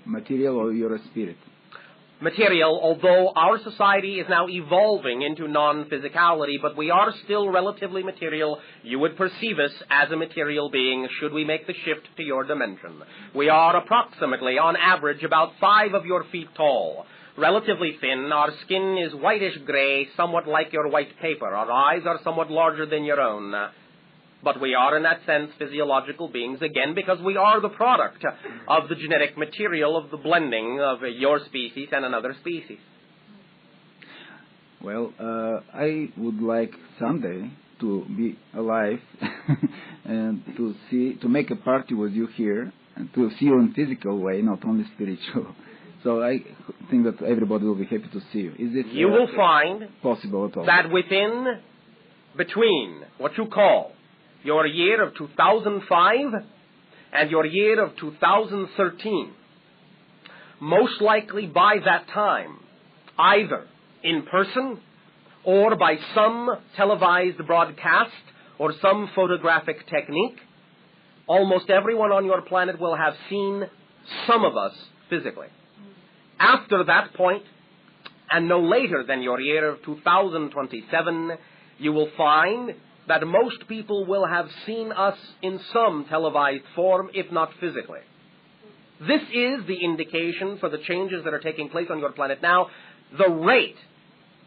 material or you're a spirit? Material, although our society is now evolving into non-physicality, but we are still relatively material. You would perceive us as a material being should we make the shift to your dimension. We are approximately, on average, about 5 of your feet tall. Relatively thin, our skin is whitish-gray, somewhat like your white paper. Our eyes are somewhat larger than your own. But we are, in that sense, physiological beings, again, because we are the product of the genetic material of the blending of your species and another species. Well, I would like someday to be alive and to make a party with you here and to see you in physical way, not only spiritual. So I think that everybody will be happy to see you. Is it you will find possible at all? That between what you call your year of 2005 and your year of 2013, most likely by that time, either in person or by some televised broadcast or some photographic technique, almost everyone on your planet will have seen some of us physically. After that point, and no later than your year of 2027, you will find that most people will have seen us in some televised form, if not physically. This is the indication for the changes that are taking place on your planet now. The rate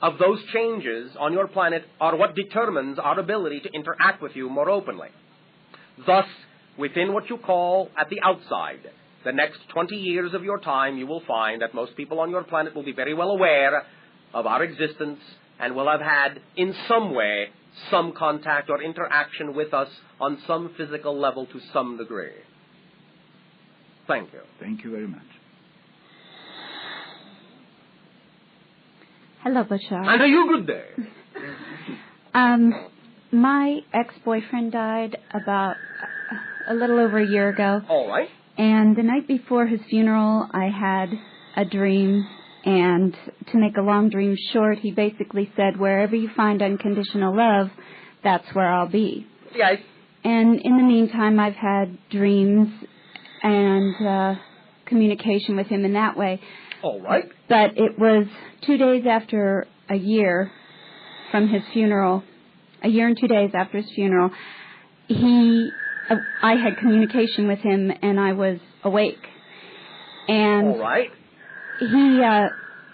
of those changes on your planet are what determines our ability to interact with you more openly. Thus, within what you call at the outside, the next 20 years of your time, you will find that most people on your planet will be very well aware of our existence and will have had, in some way, some contact or interaction with us on some physical level to some degree. Thank you. Thank you very much. Hello, Bashar. And you good day. My ex-boyfriend died about a little over a year ago. All right. And the night before his funeral, I had a dream. And to make a long dream short, he basically said, wherever you find unconditional love, that's where I'll be. Yes. And in the meantime, I've had dreams and communication with him in that way. All right. But it was 2 days after a year from his funeral, a year and 2 days after his funeral, I had communication with him and I was awake. And all right.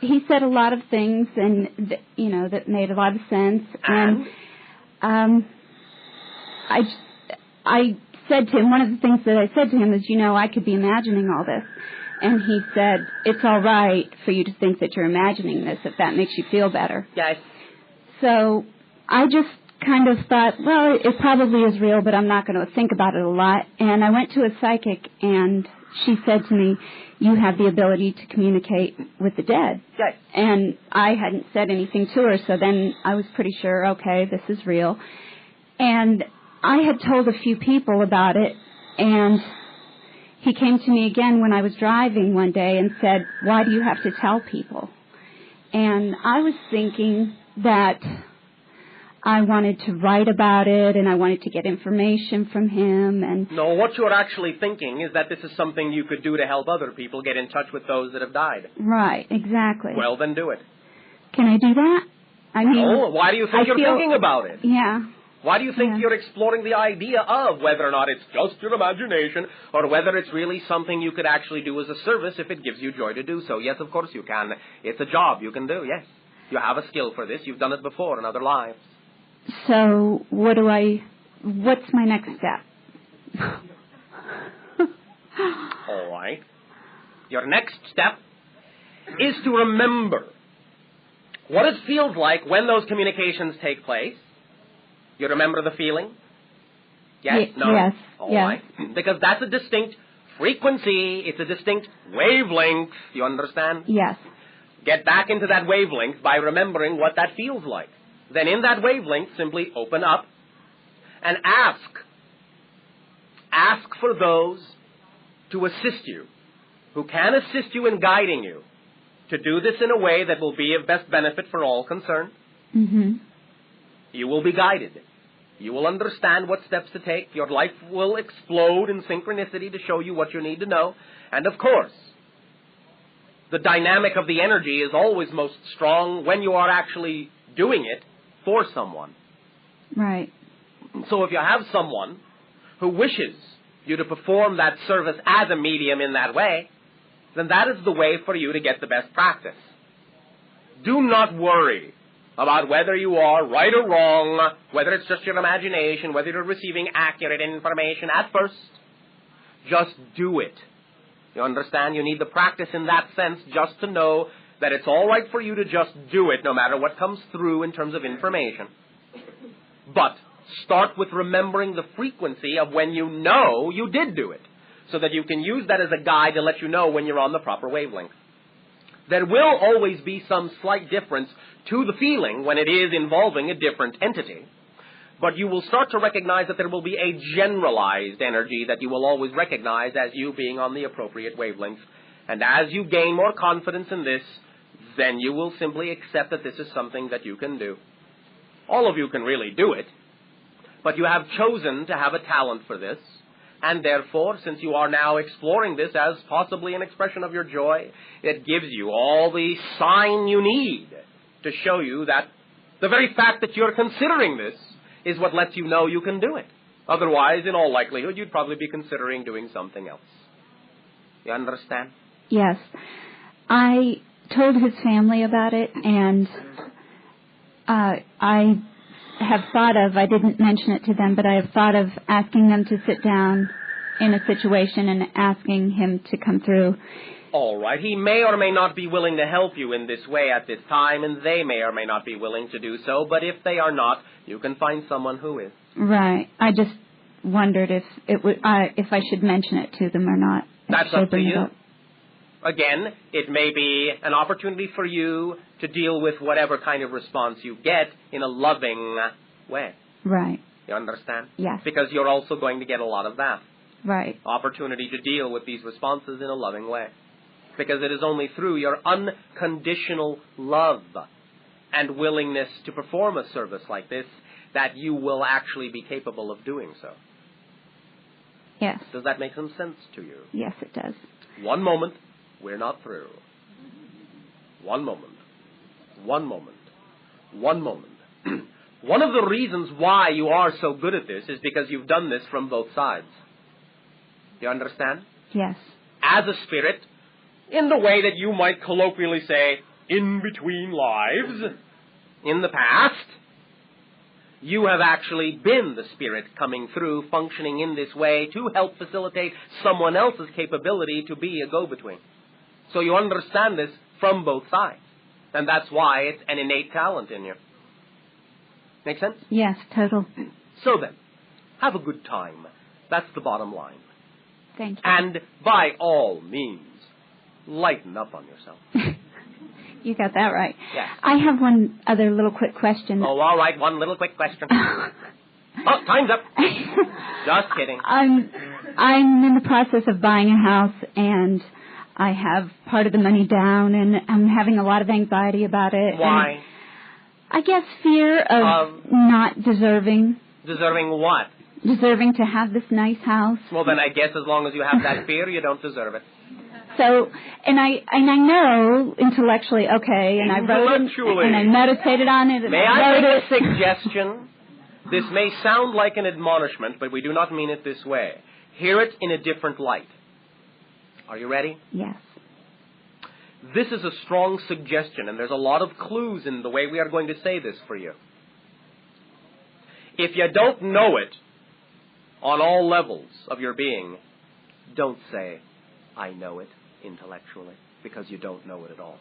He said a lot of things and that made a lot of sense. And I said to him, one of the things that I said to him is, I could be imagining all this. And he said, it's all right for you to think that you're imagining this if that makes you feel better. Yes. So I just kind of thought, well, it probably is real, but I'm not going to think about it a lot. And I went to a psychic, and she said to me, you have the ability to communicate with the dead. Yes. And I hadn't said anything to her, so then I was pretty sure, okay, this is real. And I had told a few people about it, and he came to me again when I was driving one day and said, why do you have to tell people? And I was thinking that I wanted to write about it, and I wanted to get information from him. And no, what you're actually thinking is that this is something you could do to help other people get in touch with those that have died. Right, exactly. Well, then do it. Can I do that? I mean, no, why do you think you're thinking about it? Yeah. Why do you think you're exploring the idea of whether or not it's just your imagination or whether it's really something you could actually do as a service if it gives you joy to do so? Yes, of course you can. It's a job you can do, yes. You have a skill for this. You've done it before in other lives. So what's my next step? All right. Your next step is to remember what it feels like when those communications take place. You remember the feeling? Yes? No? Yes. All yes. right. Because that's a distinct frequency. It's a distinct wavelength. You understand? Yes. Get back into that wavelength by remembering what that feels like. Then in that wavelength, simply open up and ask. Ask for those to assist you, who can assist you in guiding you, to do this in a way that will be of best benefit for all concerned. Mm-hmm. You will be guided. You will understand what steps to take. Your life will explode in synchronicity to show you what you need to know. And of course, the dynamic of the energy is always most strong when you are actually doing it for someone. Right. So if you have someone who wishes you to perform that service as a medium in that way, then that is the way for you to get the best practice. Do not worry about whether you are right or wrong, whether it's just your imagination, whether you're receiving accurate information at first. Just do it. You understand? You need the practice in that sense just to know that it's all right for you to just do it no matter what comes through in terms of information. But start with remembering the frequency of when you know you did do it, so that you can use that as a guide to let you know when you're on the proper wavelength. There will always be some slight difference to the feeling when it is involving a different entity, but you will start to recognize that there will be a generalized energy that you will always recognize as you being on the appropriate wavelength. And as you gain more confidence in this, then you will simply accept that this is something that you can do. All of you can really do it, but you have chosen to have a talent for this. And therefore, since you are now exploring this as possibly an expression of your joy, it gives you all the sign you need to show you that the very fact that you're considering this is what lets you know you can do it. Otherwise, in all likelihood, you'd probably be considering doing something else. You understand? Yes. I told his family about it, and I have thought of, I didn't mention it to them, but I have thought of asking them to sit down in a situation and asking him to come through. All right. He may or may not be willing to help you in this way at this time, and they may or may not be willing to do so, but if they are not, you can find someone who is. Right. I just wondered if I should mention it to them or not. That's up to you. Again, it may be an opportunity for you to deal with whatever kind of response you get in a loving way. Right. You understand? Yes. Because you're also going to get a lot of that. Right. Opportunity to deal with these responses in a loving way. Because it is only through your unconditional love and willingness to perform a service like this that you will actually be capable of doing so. Yes. Does that make some sense to you? Yes, it does. One moment. We're not through. One moment. One moment. One moment. One of the reasons why you are so good at this is because you've done this from both sides. You understand? Yes. As a spirit, in the way that you might colloquially say, in between lives, in the past, you have actually been the spirit coming through, functioning in this way to help facilitate someone else's capability to be a go-between. So you understand this from both sides. And that's why it's an innate talent in you. Make sense? Yes, total. So then, have a good time. That's the bottom line. Thank you. And by all means, lighten up on yourself. You got that right. Yes. I have one other little quick question. Oh, all right. One little quick question. Oh, time's up. Just kidding. I'm in the process of buying a house, and I have part of the money down, and I'm having a lot of anxiety about it. Why? And I guess fear of not deserving. Deserving what? Deserving to have this nice house. Well, then I guess as long as you have that fear, you don't deserve it. So, and I know intellectually, okay, and I wrote it, and I meditated on it. And May I make a suggestion? This may sound like an admonishment, but we do not mean it this way. Hear it in a different light. Are you ready? Yes. This is a strong suggestion, and there's a lot of clues in the way we are going to say this for you. If you don't know it on all levels of your being, don't say, I know it intellectually, because you don't know it at all.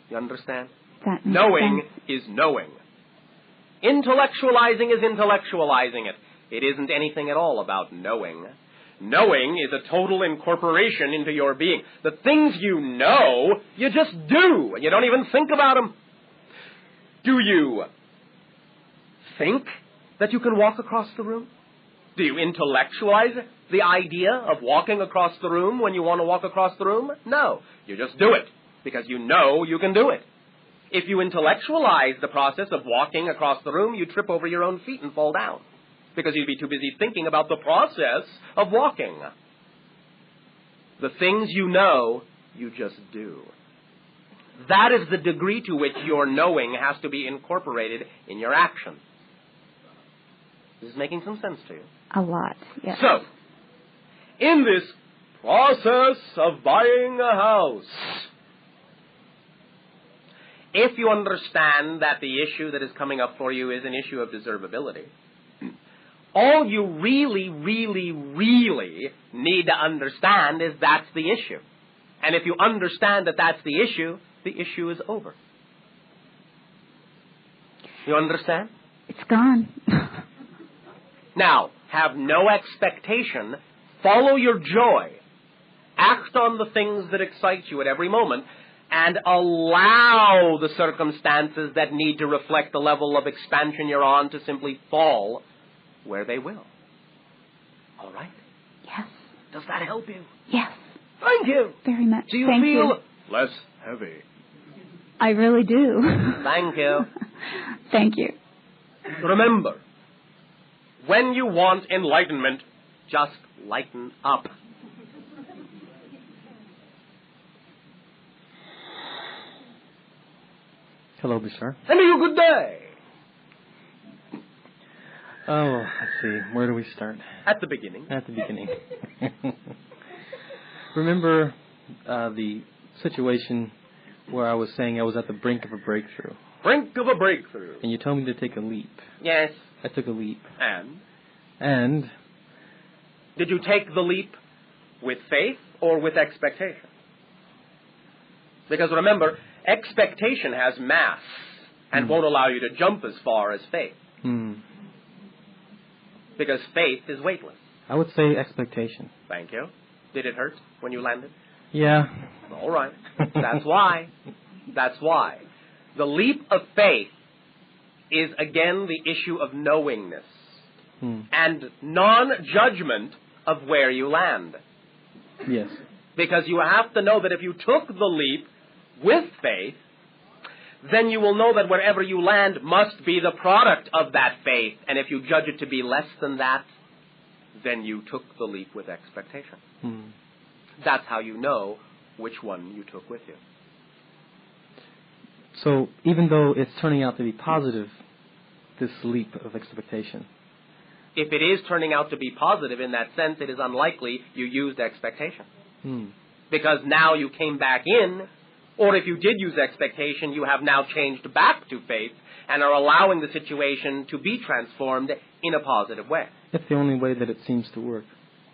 You understand? That makes knowing sense. is knowing. Intellectualizing is intellectualizing it. It isn't anything at all about knowing. Knowing is a total incorporation into your being. The things you know, you just do, and you don't even think about them. Do you think that you can walk across the room? Do you intellectualize the idea of walking across the room when you want to walk across the room? No. You just do it, because you know you can do it. If you intellectualize the process of walking across the room, you trip over your own feet and fall down, because you'd be too busy thinking about the process of walking. The things you know, you just do. That is the degree to which your knowing has to be incorporated in your action. This is making some sense to you? A lot, yes. So, in this process of buying a house, if you understand that the issue that is coming up for you is an issue of deservability, all you really, really, really need to understand is that's the issue. And if you understand that that's the issue is over. You understand? It's gone. Now, have no expectation. Follow your joy. Act on the things that excite you at every moment, and allow the circumstances that need to reflect the level of expansion you're on to simply fall where they will. All right? Yes. Does that help you? Yes. Thank you. Very much. Do you Thank feel you. less heavy? I really do. Thank you. Thank you. Remember, when you want enlightenment, just lighten up. Hello, Bashar. Send you a good day. Oh, let's see. Where do we start? At the beginning. At the beginning. Remember the situation where I was saying I was at the brink of a breakthrough? Brink of a breakthrough. And you told me to take a leap. Yes. I took a leap. And? Did you take the leap with faith or with expectation? Because remember, expectation has mass and won't allow you to jump as far as faith. Because faith is weightless. I would say expectation. Thank you. Did it hurt when you landed? Yeah. All right. That's why. That's why. The leap of faith is, again, the issue of knowingness and non-judgment of where you land. Yes. Because you have to know that if you took the leap with faith, then you will know that wherever you land must be the product of that faith. And if you judge it to be less than that, then you took the leap with expectation. That's how you know which one you took with you. So even though it's turning out to be positive, this leap of expectation. If it is turning out to be positive in that sense, it is unlikely you used expectation. Because now you came back in, or if you did use expectation, you have now changed back to faith and are allowing the situation to be transformed in a positive way. It's the only way that it seems to work,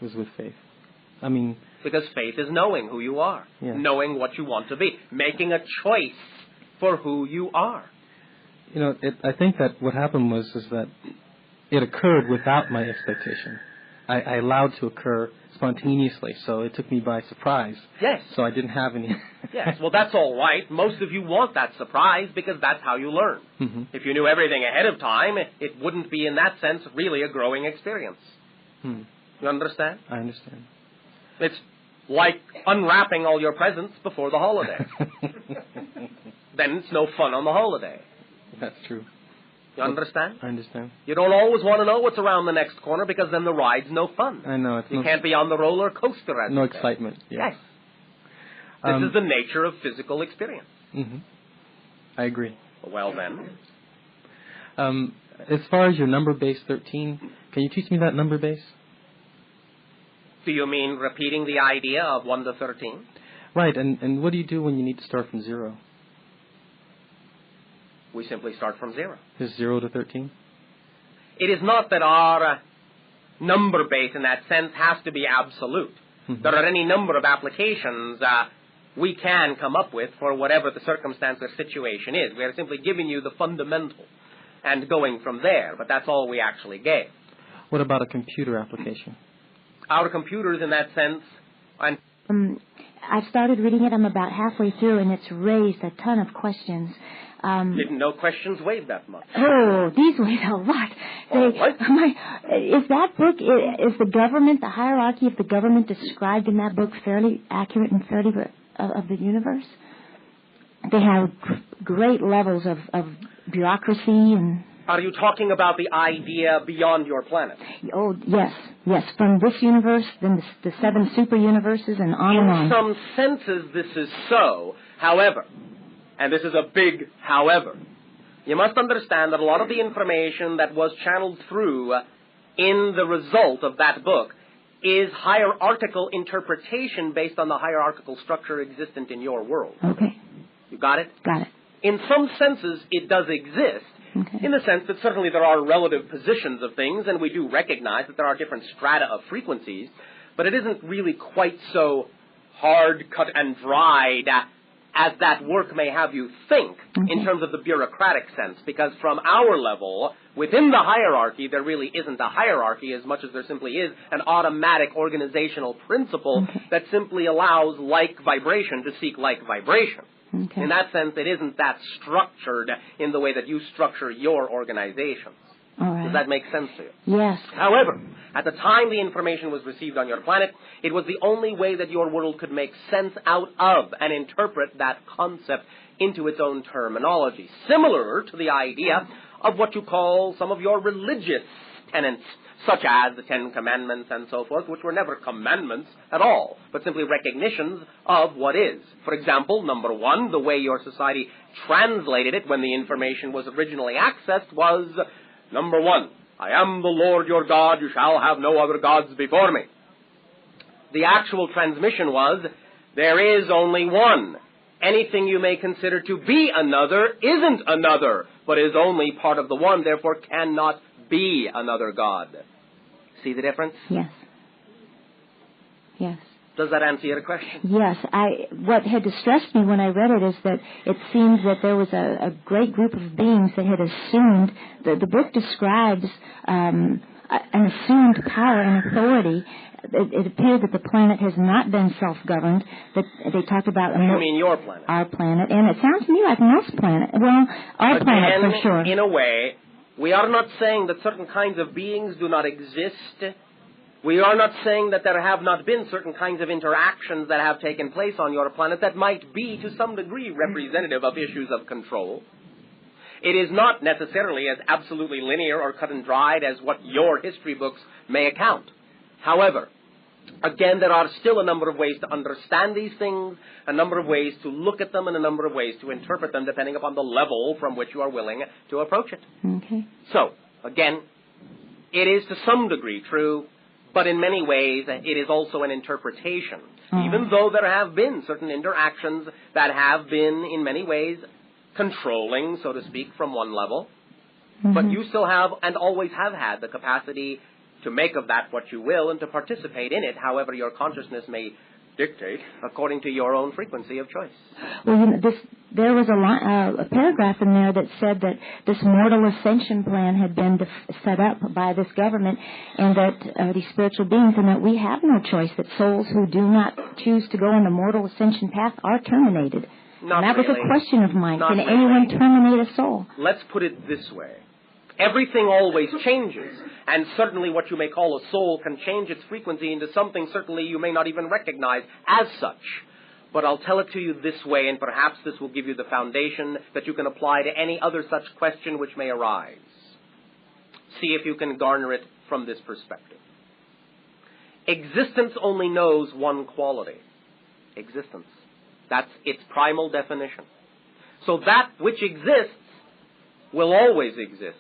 was with faith. I mean... Because faith is knowing who you are, knowing what you want to be, making a choice for who you are. You know, I think that what happened was that it occurred without my expectation. I allowed to occur spontaneously, so it took me by surprise. Yes. So I didn't have any... Yes, well, that's all right. Most of you want that surprise because that's how you learn. If you knew everything ahead of time, it wouldn't be, in that sense, really a growing experience. You understand? I understand. It's like unwrapping all your presents before the holiday. Then it's no fun on the holiday. That's true. You understand? I understand. You don't always want to know what's around the next corner because then the ride's no fun. I know. You can't be on the roller coaster. No excitement. Yes. This is the nature of physical experience. I agree. Well, then. As far as your number base 13, can you teach me that number base? Do you mean repeating the idea of 1 to 13? Right, and what do you do when you need to start from 0? We simply start from 0. Is 0 to 13? It is not that our number base in that sense has to be absolute. There are any number of applications we can come up with for whatever the circumstance or situation is. We are simply giving you the fundamental and going from there, but that's all we actually gave. What about a computer application? Our computers, in that sense, and I've started reading it. I'm about halfway through, and it's raised a ton of questions. Didn't know questions weighed that much. Oh, these weigh a lot. Is that book, is the government, the hierarchy of the government described in that book fairly accurate and fairly of the universe? They have great levels of bureaucracy and... Are you talking about the idea beyond your planet? Oh, yes. From this universe, then the 7 super universes, and on and on. In some senses, this is so. However, and this is a big however, you must understand that a lot of the information that was channeled through in the result of that book is hierarchical interpretation based on the hierarchical structure existent in your world. Okay. You got it? Got it. In some senses, it does exist. Okay. In the sense that certainly there are relative positions of things, and we do recognize that there are different strata of frequencies, but it isn't really quite so hard, cut, and dried as that work may have you think in terms of the bureaucratic sense, because from our level, within the hierarchy, there really isn't a hierarchy as much as there simply is an automatic organizational principle that simply allows like vibration to seek like vibration. Okay. In that sense, it isn't that structured in the way that you structure your organizations. All right. Does that make sense to you? Yes. However, at the time the information was received on your planet, it was the only way that your world could make sense out of and interpret that concept into its own terminology, similar to the idea of what you call some of your religious tenets, such as the 10 Commandments and so forth, which were never commandments at all, but simply recognitions of what is. For example, number 1, the way your society translated it when the information was originally accessed was, number 1, I am the Lord your God, you shall have no other gods before me. The actual transmission was, there is only one. Anything you may consider to be another isn't another, but is only part of the one, therefore cannot be another God. See the difference? Yes. Yes. Does that answer your question? Yes. What had distressed me when I read it is that it seemed that there was a great group of beings that had assumed, the book describes an assumed power and authority. It appeared that the planet has not been self-governed, that they talked about... You mean your planet? Our planet. And it sounds to me like Musk's planet. Well, our planet for sure. In a way, we are not saying that certain kinds of beings do not exist. We are not saying that there have not been certain kinds of interactions that have taken place on your planet that might be, to some degree, representative of issues of control. It is not necessarily as absolutely linear or cut and dried as what your history books may account. However, again, there are still a number of ways to understand these things, a number of ways to look at them, and a number of ways to interpret them, depending upon the level from which you are willing to approach it. Okay. So, again, it is to some degree true, but in many ways it is also an interpretation, even though there have been certain interactions that have been, in many ways, controlling, so to speak, from one level. But you still have, and always have had, the capacity to make of that what you will and to participate in it however your consciousness may dictate according to your own frequency of choice. Well, there was a paragraph in there that said that this mortal ascension plan had been set up by this government and that these spiritual beings, and that we have no choice, that souls who do not choose to go on the mortal ascension path are terminated. Not and that really. was a question of mine. Not Can really. anyone terminate a soul? Let's put it this way. Everything always changes, and certainly what you may call a soul can change its frequency into something certainly you may not even recognize as such. But I'll tell it to you this way, and perhaps this will give you the foundation that you can apply to any other such question which may arise. See if you can garner it from this perspective. Existence only knows one quality. Existence. That's its primal definition. So that which exists will always exist.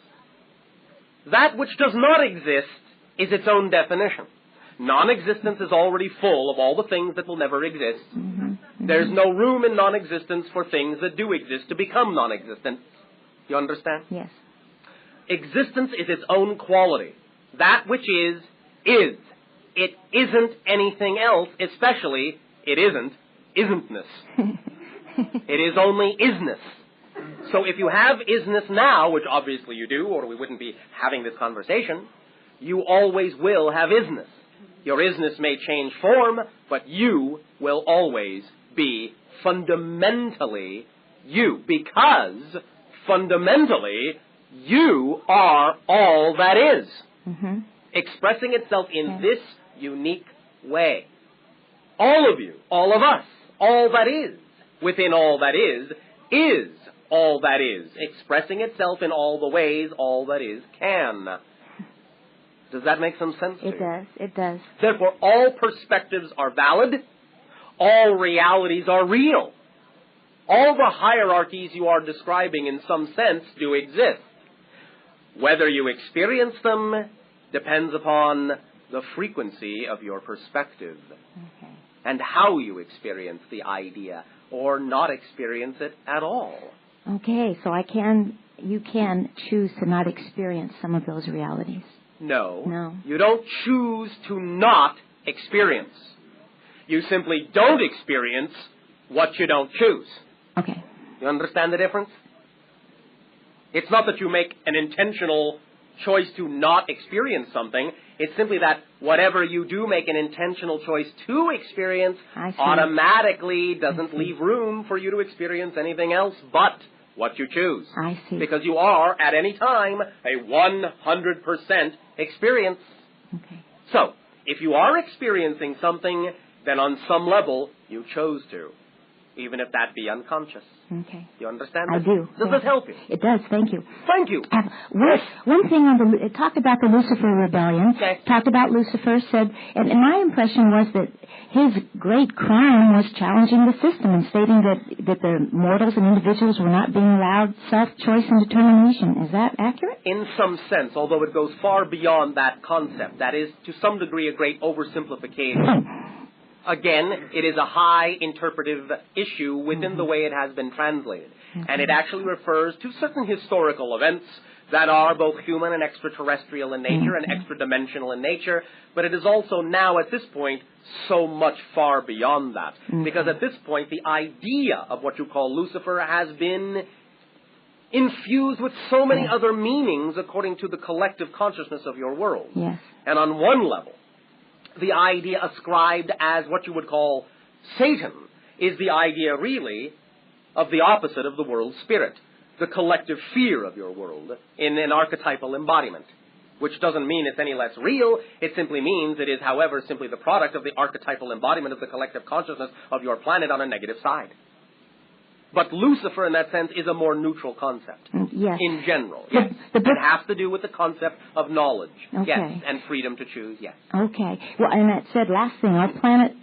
That which does not exist is its own definition. Non-existence is already full of all the things that will never exist. There's no room in non-existence for things that do exist to become non-existent. You understand? Yes. Existence is its own quality. That which is. It isn't anything else, especially it isn't-isn'tness. It is only isness. So if you have isness now, which obviously you do, or we wouldn't be having this conversation, you always will have isness. Your isness may change form, but you will always be fundamentally you, because fundamentally you are all that is, expressing itself in this unique way. All of you, all of us, all that is, within all that is all that is, expressing itself in all the ways all that is can. Does that make some sense to you? It does. It does. Therefore, all perspectives are valid. All realities are real. All the hierarchies you are describing in some sense do exist. Whether you experience them depends upon the frequency of your perspective and how you experience the idea or not experience it at all. Okay, so you can choose to not experience some of those realities. No. You don't choose to not experience. You simply don't experience what you don't choose. Okay. You understand the difference? It's not that you make an intentional choice to not experience something. It's simply that whatever you do make an intentional choice to experience automatically doesn't leave room for you to experience anything else but what you choose. I see. Because you are, at any time, a 100% experience. Okay. So, if you are experiencing something, then on some level, you chose to, even if that be unconscious. Okay. You understand I this? do. Does this help you? It does. Thank you. Thank you. One thing on it talked about the Lucifer rebellion. Okay. Talked about Lucifer, said, and my impression was that his great crime was challenging the system and stating that the mortals and individuals were not being allowed self-choice and determination. Is that accurate? In some sense, although it goes far beyond that concept. That is, to some degree, a great oversimplification. Again, it is a high interpretive issue within the way it has been translated. And it actually refers to certain historical events that are both human and extraterrestrial in nature and extra-dimensional in nature, but it is also now, at this point, so much far beyond that. Because at this point, the idea of what you call Lucifer has been infused with so many other meanings according to the collective consciousness of your world. Yes. And on one level, the idea ascribed as what you would call Satan is the idea, really, of the opposite of the world spirit, the collective fear of your world in an archetypal embodiment, which doesn't mean it's any less real. It simply means it is, however, simply the product of the archetypal embodiment of the collective consciousness of your planet on a negative side. But Lucifer, in that sense, is a more neutral concept. Yes. In general. Yes. It has to do with the concept of knowledge. Okay. Yes. And freedom to choose. Yes. Okay. Well, and that said, last thing, our planet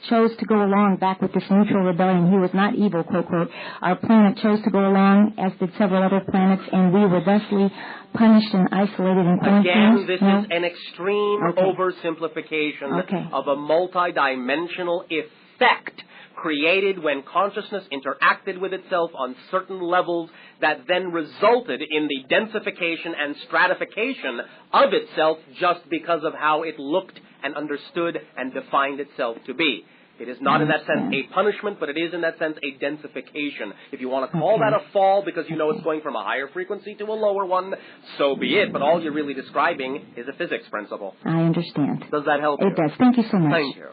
chose to go along back with this neutral rebellion. He was not evil, quote, quote. Our planet chose to go along, as did several other planets, and we were thusly punished and isolated and quarantined. Again, this is an extreme oversimplification of a multidimensional effect created when consciousness interacted with itself on certain levels that then resulted in the densification and stratification of itself just because of how it looked and understood and defined itself to be. It is not in that sense a punishment, but it is in that sense a densification. If you want to call that a fall because you know it's going from a higher frequency to a lower one, so be it. But all you're really describing is a physics principle. I understand. Does that help you? It does. Thank you so much. Thank you.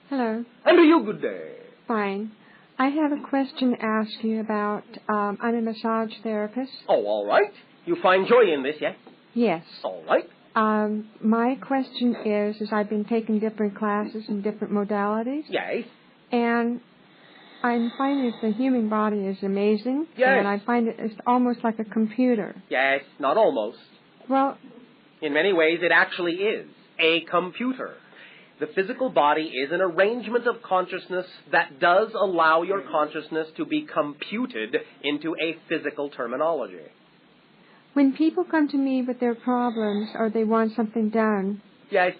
Hello. And to you, good day. Fine. I have a question to ask you about, I'm a massage therapist. Oh, all right. You find joy in this, yes? Yes. All right. My question is I've been taking different classes and different modalities. Yes. And I'm finding that the human body is amazing. Yes. And I find it's almost like a computer. Yes, not almost. Well, in many ways, it actually is a computer. The physical body is an arrangement of consciousness that does allow your consciousness to be computed into a physical terminology. When people come to me with their problems or they want something done, yes.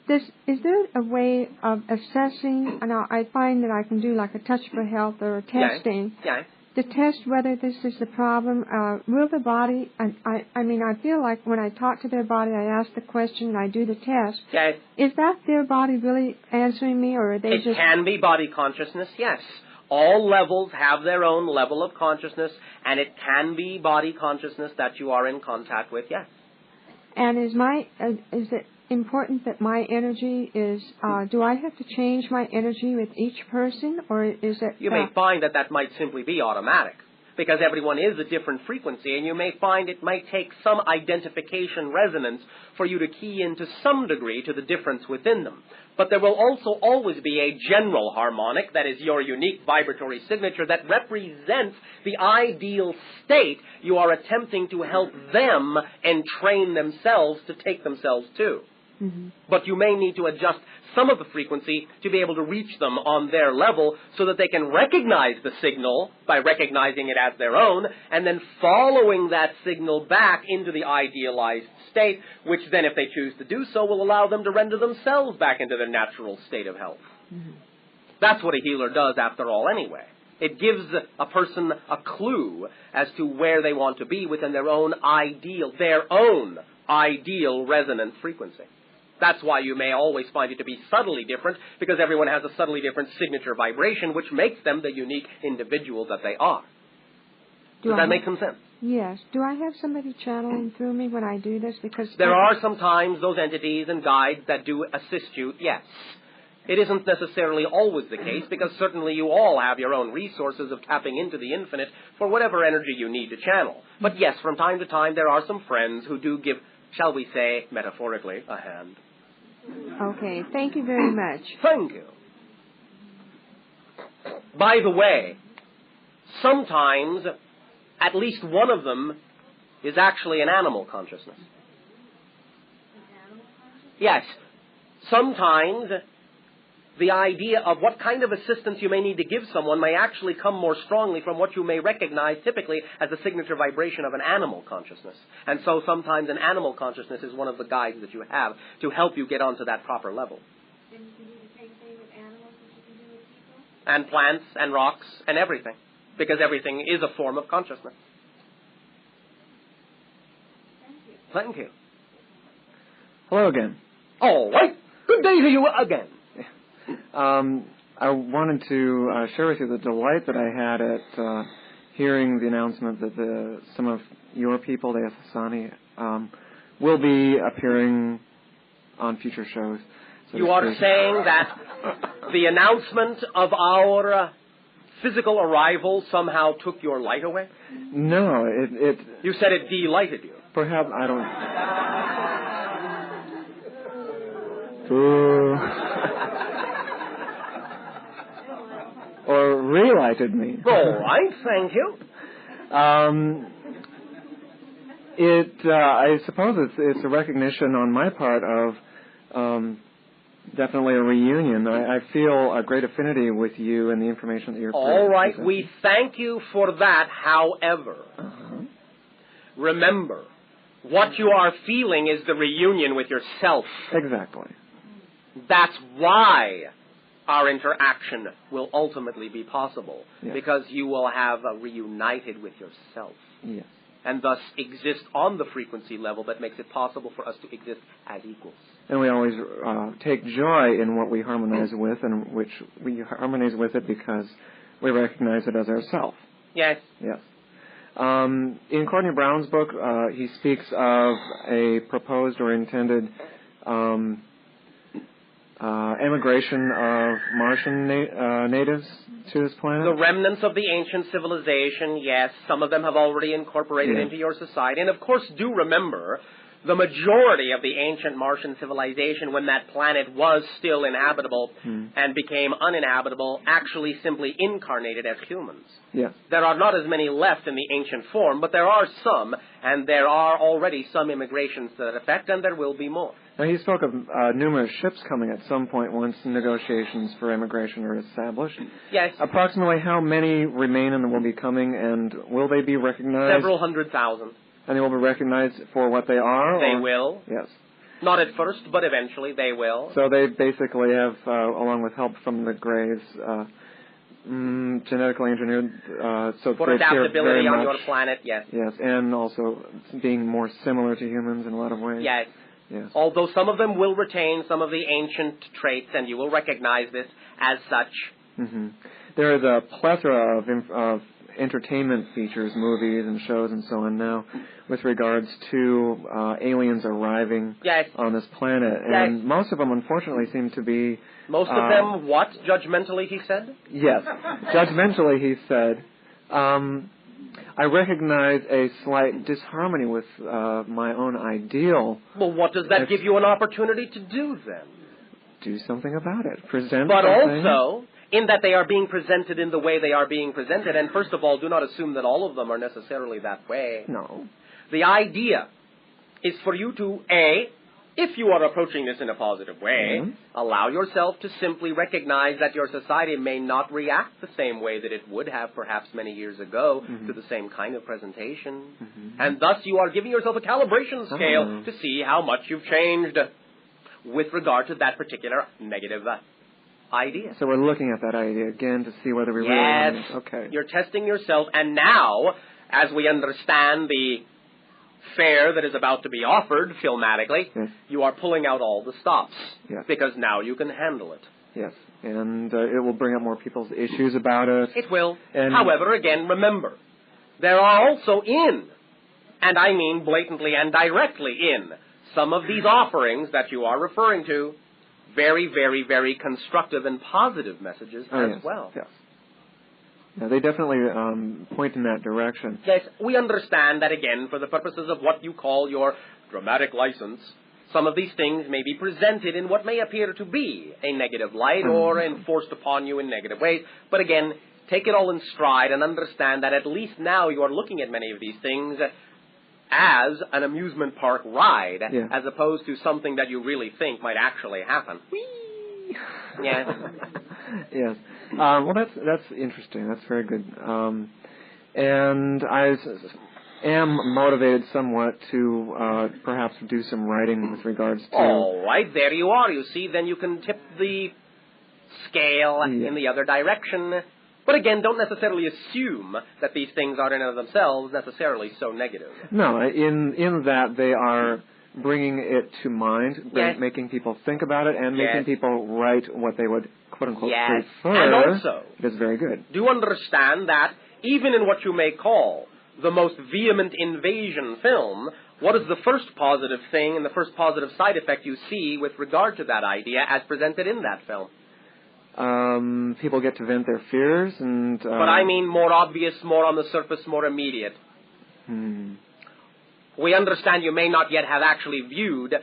Is there a way of assessing, and I find that I can do like a touch for health or a testing, yes. to test whether this is the problem? Will the body, I mean, I feel like when I talk to their body, I ask the question and I do the test. Yes. Is that their body really answering me, or are they It can be body consciousness, yes. All levels have their own level of consciousness, and it can be body consciousness that you are in contact with, yes. And is it important that my energy is, do I have to change my energy with each person, or is it... You may find that might simply be automatic, because everyone is a different frequency, and you may find it might take some identification resonance for you to key into some degree to the difference within them. But there will also always be a general harmonic, that is your unique vibratory signature, that represents the ideal state you are attempting to help them entrain themselves to take themselves to. Mm-hmm. But you may need to adjust some of the frequency to be able to reach them on their level so that they can recognize the signal by recognizing it as their own, and then following that signal back into the idealized state, which then, if they choose to do so, will allow them to render themselves back into their natural state of health. Mm-hmm. That's what a healer does, after all, anyway. It gives a person a clue as to where they want to be within their own ideal resonance frequency. That's why you may always find it to be subtly different, because everyone has a subtly different signature vibration, which makes them the unique individual that they are. Does that make some sense? Yes. Do I have somebody channeling through me when I do this? Because there are sometimes those entities and guides that do assist you, yes. It isn't necessarily always the case, because certainly you all have your own resources of tapping into the infinite for whatever energy you need to channel. But yes, from time to time there are some friends who do give, shall we say, metaphorically, a hand. Okay, thank you very much. Thank you. By the way, sometimes at least one of them is actually an animal consciousness. Yes. Sometimes the idea of what kind of assistance you may need to give someone may actually come more strongly from what you may recognize typically as the signature vibration of an animal consciousness. And so sometimes an animal consciousness is one of the guides that you have to help you get onto that proper level. Then you can do the same thing with animals as you can do with people? And plants and rocks and everything, because everything is a form of consciousness. Thank you. Hello again. All right. Good day to you again. I wanted to share with you the delight that I had at hearing the announcement that some of your people, the Asasani, will be appearing on future shows. So you are saying that the announcement of our physical arrival somehow took your light away? No, it... You said it delighted you. Perhaps, I don't... Or relighted me. All right, thank you. I suppose it's a recognition on my part of definitely a reunion. I feel a great affinity with you and the information that you're presenting. All right, we thank you for that. However, remember, what you are feeling is the reunion with yourself. Exactly. That's why our interaction will ultimately be possible, because you will have reunited with yourself. Yes. And thus exist on the frequency level that makes it possible for us to exist as equals. And we always take joy in what we harmonize with, and which we harmonize with it because we recognize it as ourself. Yes. Yes. In Courtney Brown's book, he speaks of a proposed or intended emigration of Martian natives to this planet? The remnants of the ancient civilization, yes. Some of them have already incorporated into your society. And, of course, do remember, the majority of the ancient Martian civilization, when that planet was still inhabitable and became uninhabitable, actually simply incarnated as humans. Yes. There are not as many left in the ancient form, but there are some, and there are already some immigrations to that effect, and there will be more. Now, he spoke of numerous ships coming at some point once negotiations for immigration are established. Yes. Approximately how many remain and will be coming, and will they be recognized? Several 100,000. And they will be recognized for what they are? They will. Yes. Not at first, but eventually they will. So they basically have, along with help from the Greys, genetically engineered, so for adaptability on your planet, yes. Yes, and also being more similar to humans in a lot of ways. Yes. Yes. Although some of them will retain some of the ancient traits, and you will recognize this as such. Mm-hmm. there is a plethora of entertainment features, movies and shows and so on now, with regards to aliens arriving on this planet, and most of them, unfortunately, seem to be most of them. What judgmentally he said? Yes, judgmentally he said. I recognize a slight disharmony with my own ideal. Well, what does that give you an opportunity to do then? Do something about it. Present but something. Also, in that they are being presented in the way they are being presented, and first of all, do not assume that all of them are necessarily that way. No. The idea is for you to, A, if you are approaching this in a positive way, allow yourself to simply recognize that your society may not react the same way that it would have perhaps many years ago to the same kind of presentation. And thus you are giving yourself a calibration scale to see how much you've changed with regard to that particular negative idea. So we're looking at that idea again to see whether we really... Yes. Okay. You're testing yourself, and now, as we understand the fare that is about to be offered filmatically, you are pulling out all the stops. Yes. Because now you can handle it. Yes. And it will bring up more people's issues about it. It will. And however, again, remember, there are also and I mean blatantly and directly some of these offerings that you are referring to, very, very, very constructive and positive messages as well. Yes. Yeah, they definitely point in that direction. Yes, we understand that, again, for the purposes of what you call your dramatic license, some of these things may be presented in what may appear to be a negative light or enforced upon you in negative ways. But again, take it all in stride and understand that at least now you are looking at many of these things as an amusement park ride, as opposed to something that you really think might actually happen. Whee! Yes. Yes. Well, that's interesting. That's very good. And I am motivated somewhat to perhaps do some writing with regards to... All right, there you are. You see, then you can tip the scale in the other direction. But again, don't necessarily assume that these things are in and of themselves necessarily so negative. No, in that they are bringing it to mind, making people think about it, and making people write what they would, quote-unquote, prefer. And also, it is very good. Do understand that even in what you may call the most vehement invasion film, what is the first positive thing and the first positive side effect you see with regard to that idea as presented in that film? People get to vent their fears and... but I mean more obvious, more on the surface, more immediate. We understand you may not yet have actually viewed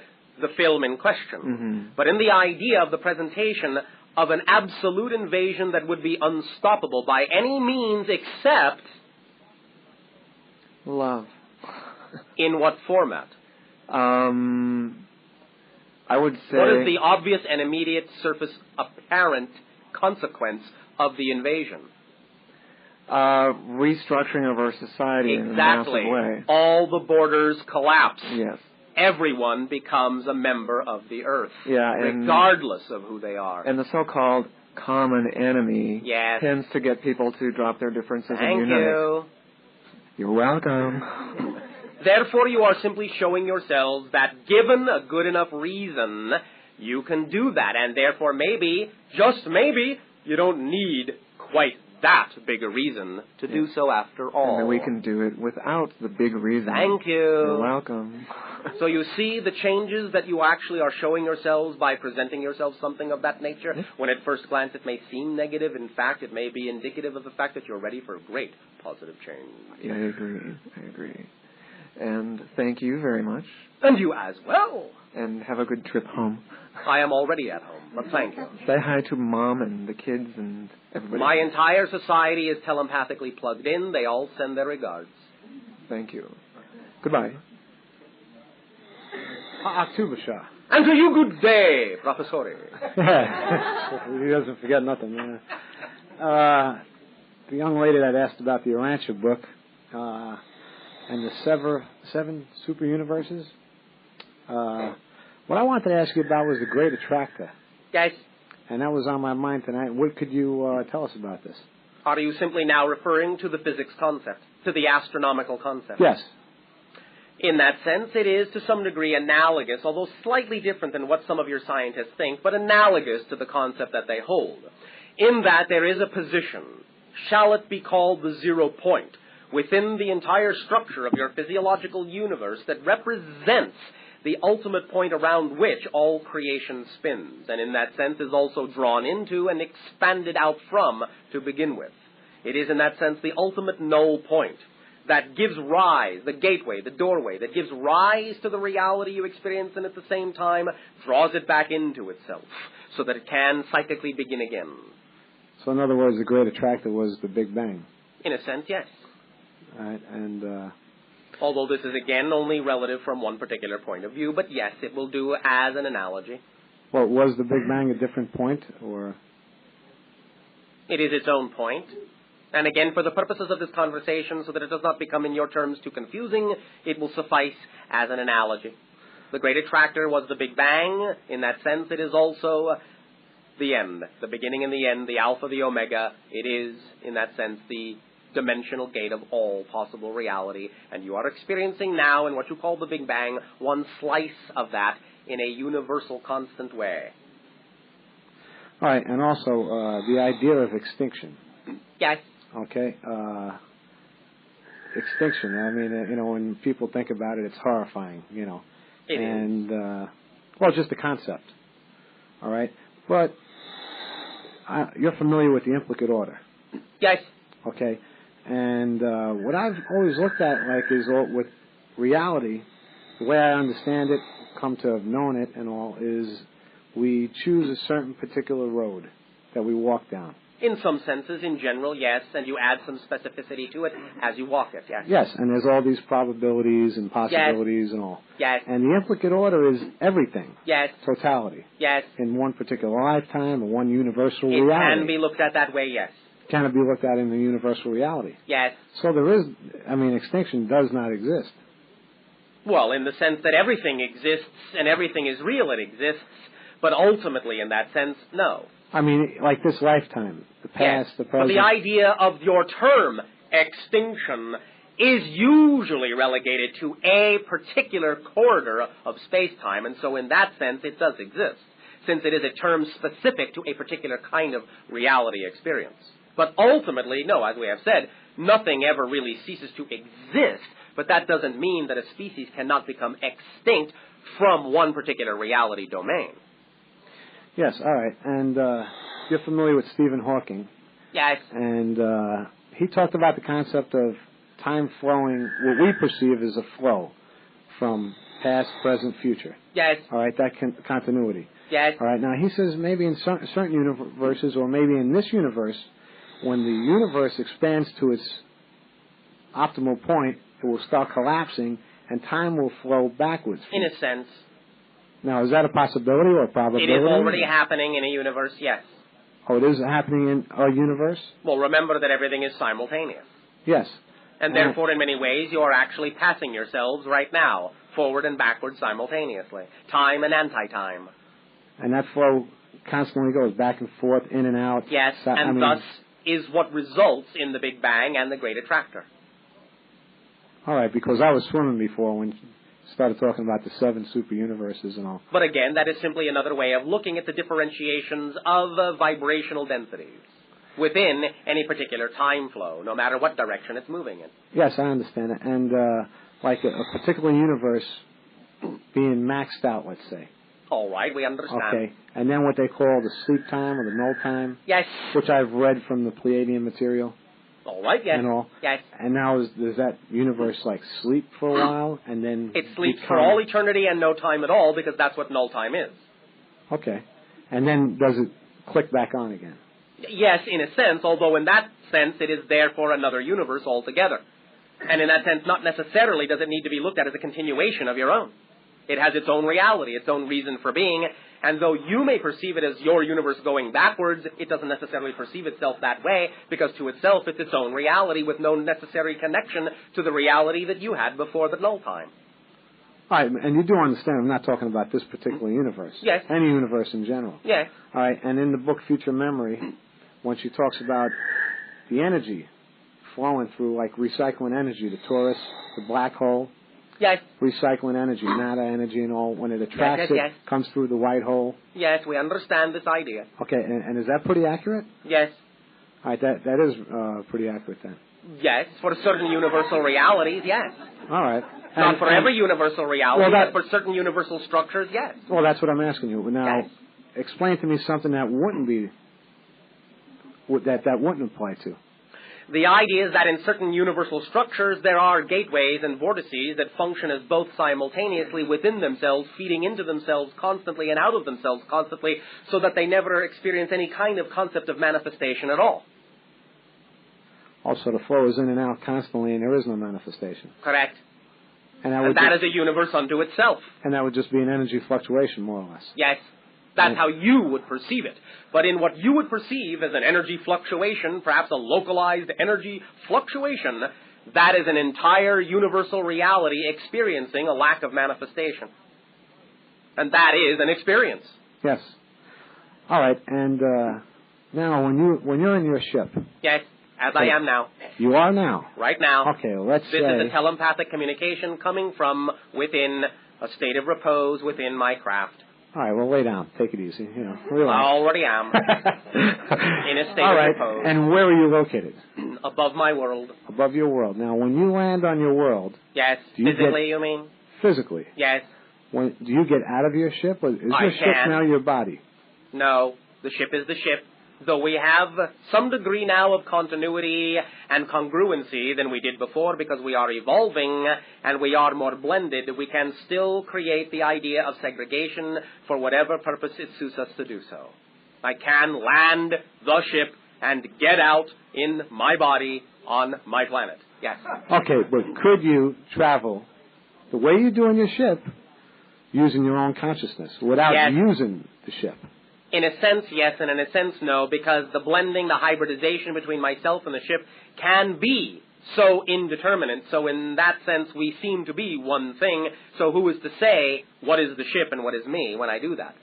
the film in question, but in the idea of the presentation of an absolute invasion that would be unstoppable by any means except... love. In what format? I would say... what is the obvious and immediate surface apparent consequence of the invasion? Restructuring of our society in a massive way. All the borders collapse. Yes. Everyone becomes a member of the earth. Yeah, regardless of who they are. And the so-called common enemy tends to get people to drop their differences and unite. Thank you. You're welcome. Therefore, you are simply showing yourselves that given a good enough reason, you can do that. And therefore, maybe, just maybe, you don't need quite that big a reason to do so after all. And then we can do it without the big reason. Thank you. You're welcome. So you see the changes that you actually are showing yourselves by presenting yourselves something of that nature? When at first glance it may seem negative, in fact it may be indicative of the fact that you're ready for great positive change. Yeah, I agree. And thank you very much. And you as well. And have a good trip home. I am already at home, but thank you. Say hi to Mom and the kids and everybody. My entire society is telepathically plugged in. They all send their regards. Thank you. Goodbye. To Bashar. And to you, good day, Professore. He doesn't forget nothing, man. The young lady that asked about the Urantia book and the seven super universes, what I wanted to ask you about was the Great Attractor. Yes. And that was on my mind tonight. What could you tell us about this? Are you simply now referring to the physics concept, to the astronomical concept? Yes. In that sense, it is to some degree analogous, although slightly different than what some of your scientists think, but analogous to the concept that they hold. in that there is a position, shall it be called the 0 point, within the entire structure of your physiological universe that represents the ultimate point around which all creation spins, and in that sense is also drawn into and expanded out from to begin with. It is in that sense the ultimate null point that gives rise, the gateway, the doorway, that gives rise to the reality you experience and at the same time draws it back into itself so that it can psychically begin again. So in other words, the great attractor was the Big Bang. In a sense, yes. All right, and although this is again only relative from one particular point of view, but yes, it will do as an analogy. well, was the Big Bang a different point, or? It is its own point. And again, for the purposes of this conversation, so that it does not become in your terms too confusing, it will suffice as an analogy. The great attractor was the Big Bang. In that sense, it is also the end, the beginning and the end, the alpha, the omega. It is, in that sense, the dimensional gate of all possible reality. And you are experiencing now, in what you call the Big Bang, one slice of that in a universal, constant way. All right, and also the idea of extinction. Yes. Okay. Extinction. I mean, when people think about it, it's horrifying, It and, well, just the concept. All right? But you're familiar with the implicate order. Yes. Okay? And what I've always looked at, is with reality, the way I understand it, come to have known it and all, is we choose a certain particular road that we walk down. In some senses, in general, yes, and you add some specificity to it as you walk it, yes. Yes, and there's all these probabilities and possibilities and all. Yes. And the implicate order is everything. Yes. Totality. Yes. In one particular lifetime or one universal It reality. can be looked at that way, yes. Can it be looked at in the universal reality? Yes. So there is, extinction does not exist. Well, in the sense that everything exists and everything is real, it exists, but ultimately, in that sense, no. Like this lifetime, the past, yes. the present. But the idea of your term, extinction, is usually relegated to a particular corridor of space-time, and so in that sense it does exist, since it is a term specific to a particular kind of reality experience. But ultimately, no, as we have said, nothing ever really ceases to exist, but that doesn't mean that a species cannot become extinct from one particular reality domain. Yes, all right. And you're familiar with Stephen Hawking. Yes. And he talked about the concept of time flowing, what we perceive as a flow from past, present, future. Yes. All right, that continuity. Yes. All right, now he says maybe in certain universes, or maybe in this universe, when the universe expands to its optimal point, it will start collapsing, and time will flow backwards. In a sense. Now, is that a possibility or a probability? It is already happening in a universe, yes. Oh, it is happening in our universe? Well, remember that everything is simultaneous. Yes. And therefore, in many ways, you are actually passing yourselves right now, forward and backward simultaneously, time and anti-time. And that flow constantly goes back and forth, in and out. Yes, and thus is what results in the Big Bang and the Great Attractor. All right, because I was swimming before when started talking about the 7 super universes and all. But again, that is simply another way of looking at the differentiations of vibrational densities within any particular time flow, no matter what direction it's moving in. Yes, I understand it. And like a particular universe being maxed out, let's say. All right, we understand. Okay, and then what they call the sleep time or the null time. Yes. Which I've read from the Pleiadian material. All right, yes. And all. Yes. And now does that universe sleep for a while and then it sleeps for all eternity and no time at all, because that's what null time is. Okay. And then does it click back on again? Yes, in a sense, although in that sense it is therefore another universe altogether. And in that sense, not necessarily does it need to be looked at as a continuation of your own. It has its own reality, its own reason for being, and though you may perceive it as your universe going backwards, it doesn't necessarily perceive itself that way, because to itself it's its own reality with no necessary connection to the reality that you had before the null time. All right, and you do understand I'm not talking about this particular universe. Yes. Any universe in general. Yes. All right, and in the book Future Memory, when she talks about the energy flowing through, recycling energy, the torus, the black hole, Yes. Recycling energy, matter energy and all. When it attracts yes. comes through the white hole. Yes, we understand this idea. Okay, and is that pretty accurate? Yes. All right, that is pretty accurate then. Yes, for certain universal realities, yes. All right. Not for every universal reality, well, but for certain universal structures, yes. Well, that's what I'm asking you. Now, yes. Explain to me something that wouldn't be, that wouldn't apply to. The idea is that in certain universal structures, there are gateways and vortices that function as both simultaneously within themselves, feeding into themselves constantly and out of themselves constantly, so that they never experience any kind of concept of manifestation at all. Also, the flow is in and out constantly, and there is no manifestation. Correct. And that is a universe unto itself. And that would just be an energy fluctuation, more or less. Yes. That's how you would perceive it. But in what you would perceive as an energy fluctuation, perhaps a localized energy fluctuation, that is an entire universal reality experiencing a lack of manifestation. And that is an experience. Yes. All right. And now, when you're in your ship. Yes, as I am now. You are now. Right now. Okay. Let's say. This is a telepathic communication coming from within a state of repose within my craft. All right, well, lay down. Take it easy. Relax. I already am. In a state All right. of repose. And where are you located? Above my world. Above your world. Now, when you land on your world... Yes. Physically, you mean? Physically. Yes. Do you get out of your ship? Or is your ship now your body? No. The ship is the ship. Though we have some degree now of continuity and congruency than we did before because we are evolving and we are more blended, we can still create the idea of segregation for whatever purpose it suits us to do so. I can land the ship and get out in my body on my planet. Yes. Okay, but could you travel the way you do on your ship using your own consciousness without using the ship? In a sense, yes, and in a sense, no, because the blending, the hybridization between myself and the ship can be so indeterminate. So in that sense, we seem to be one thing. So who is to say what is the ship and what is me when I do that?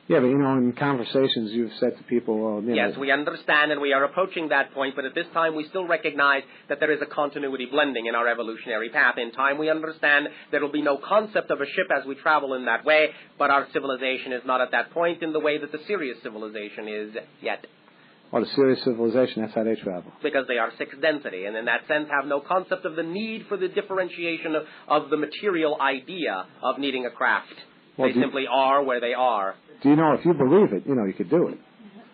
Yeah, but, in conversations you've said to people, well, Yes, we understand and we are approaching that point, but at this time we still recognize that there is a continuity blending in our evolutionary path. In time we understand there will be no concept of a ship as we travel in that way, but our civilization is not at that point in the way that the Sirius civilization is yet. Well, the Sirius civilization, that's how they travel. Because they are sixth density, and in that sense have no concept of the need for the differentiation of the material idea of needing a craft. Well, they simply are where they are. Do you know if you believe it, you could do it?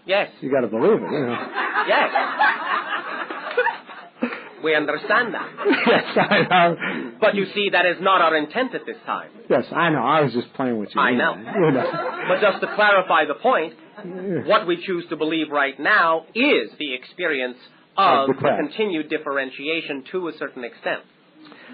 Yes. You got to believe it, Yes. We understand that. Yes, I know. But you see, that is not our intent at this time. Yes, I know. I was just playing with you. I know. But just to clarify the point, what we choose to believe right now is the experience of the continued differentiation to a certain extent.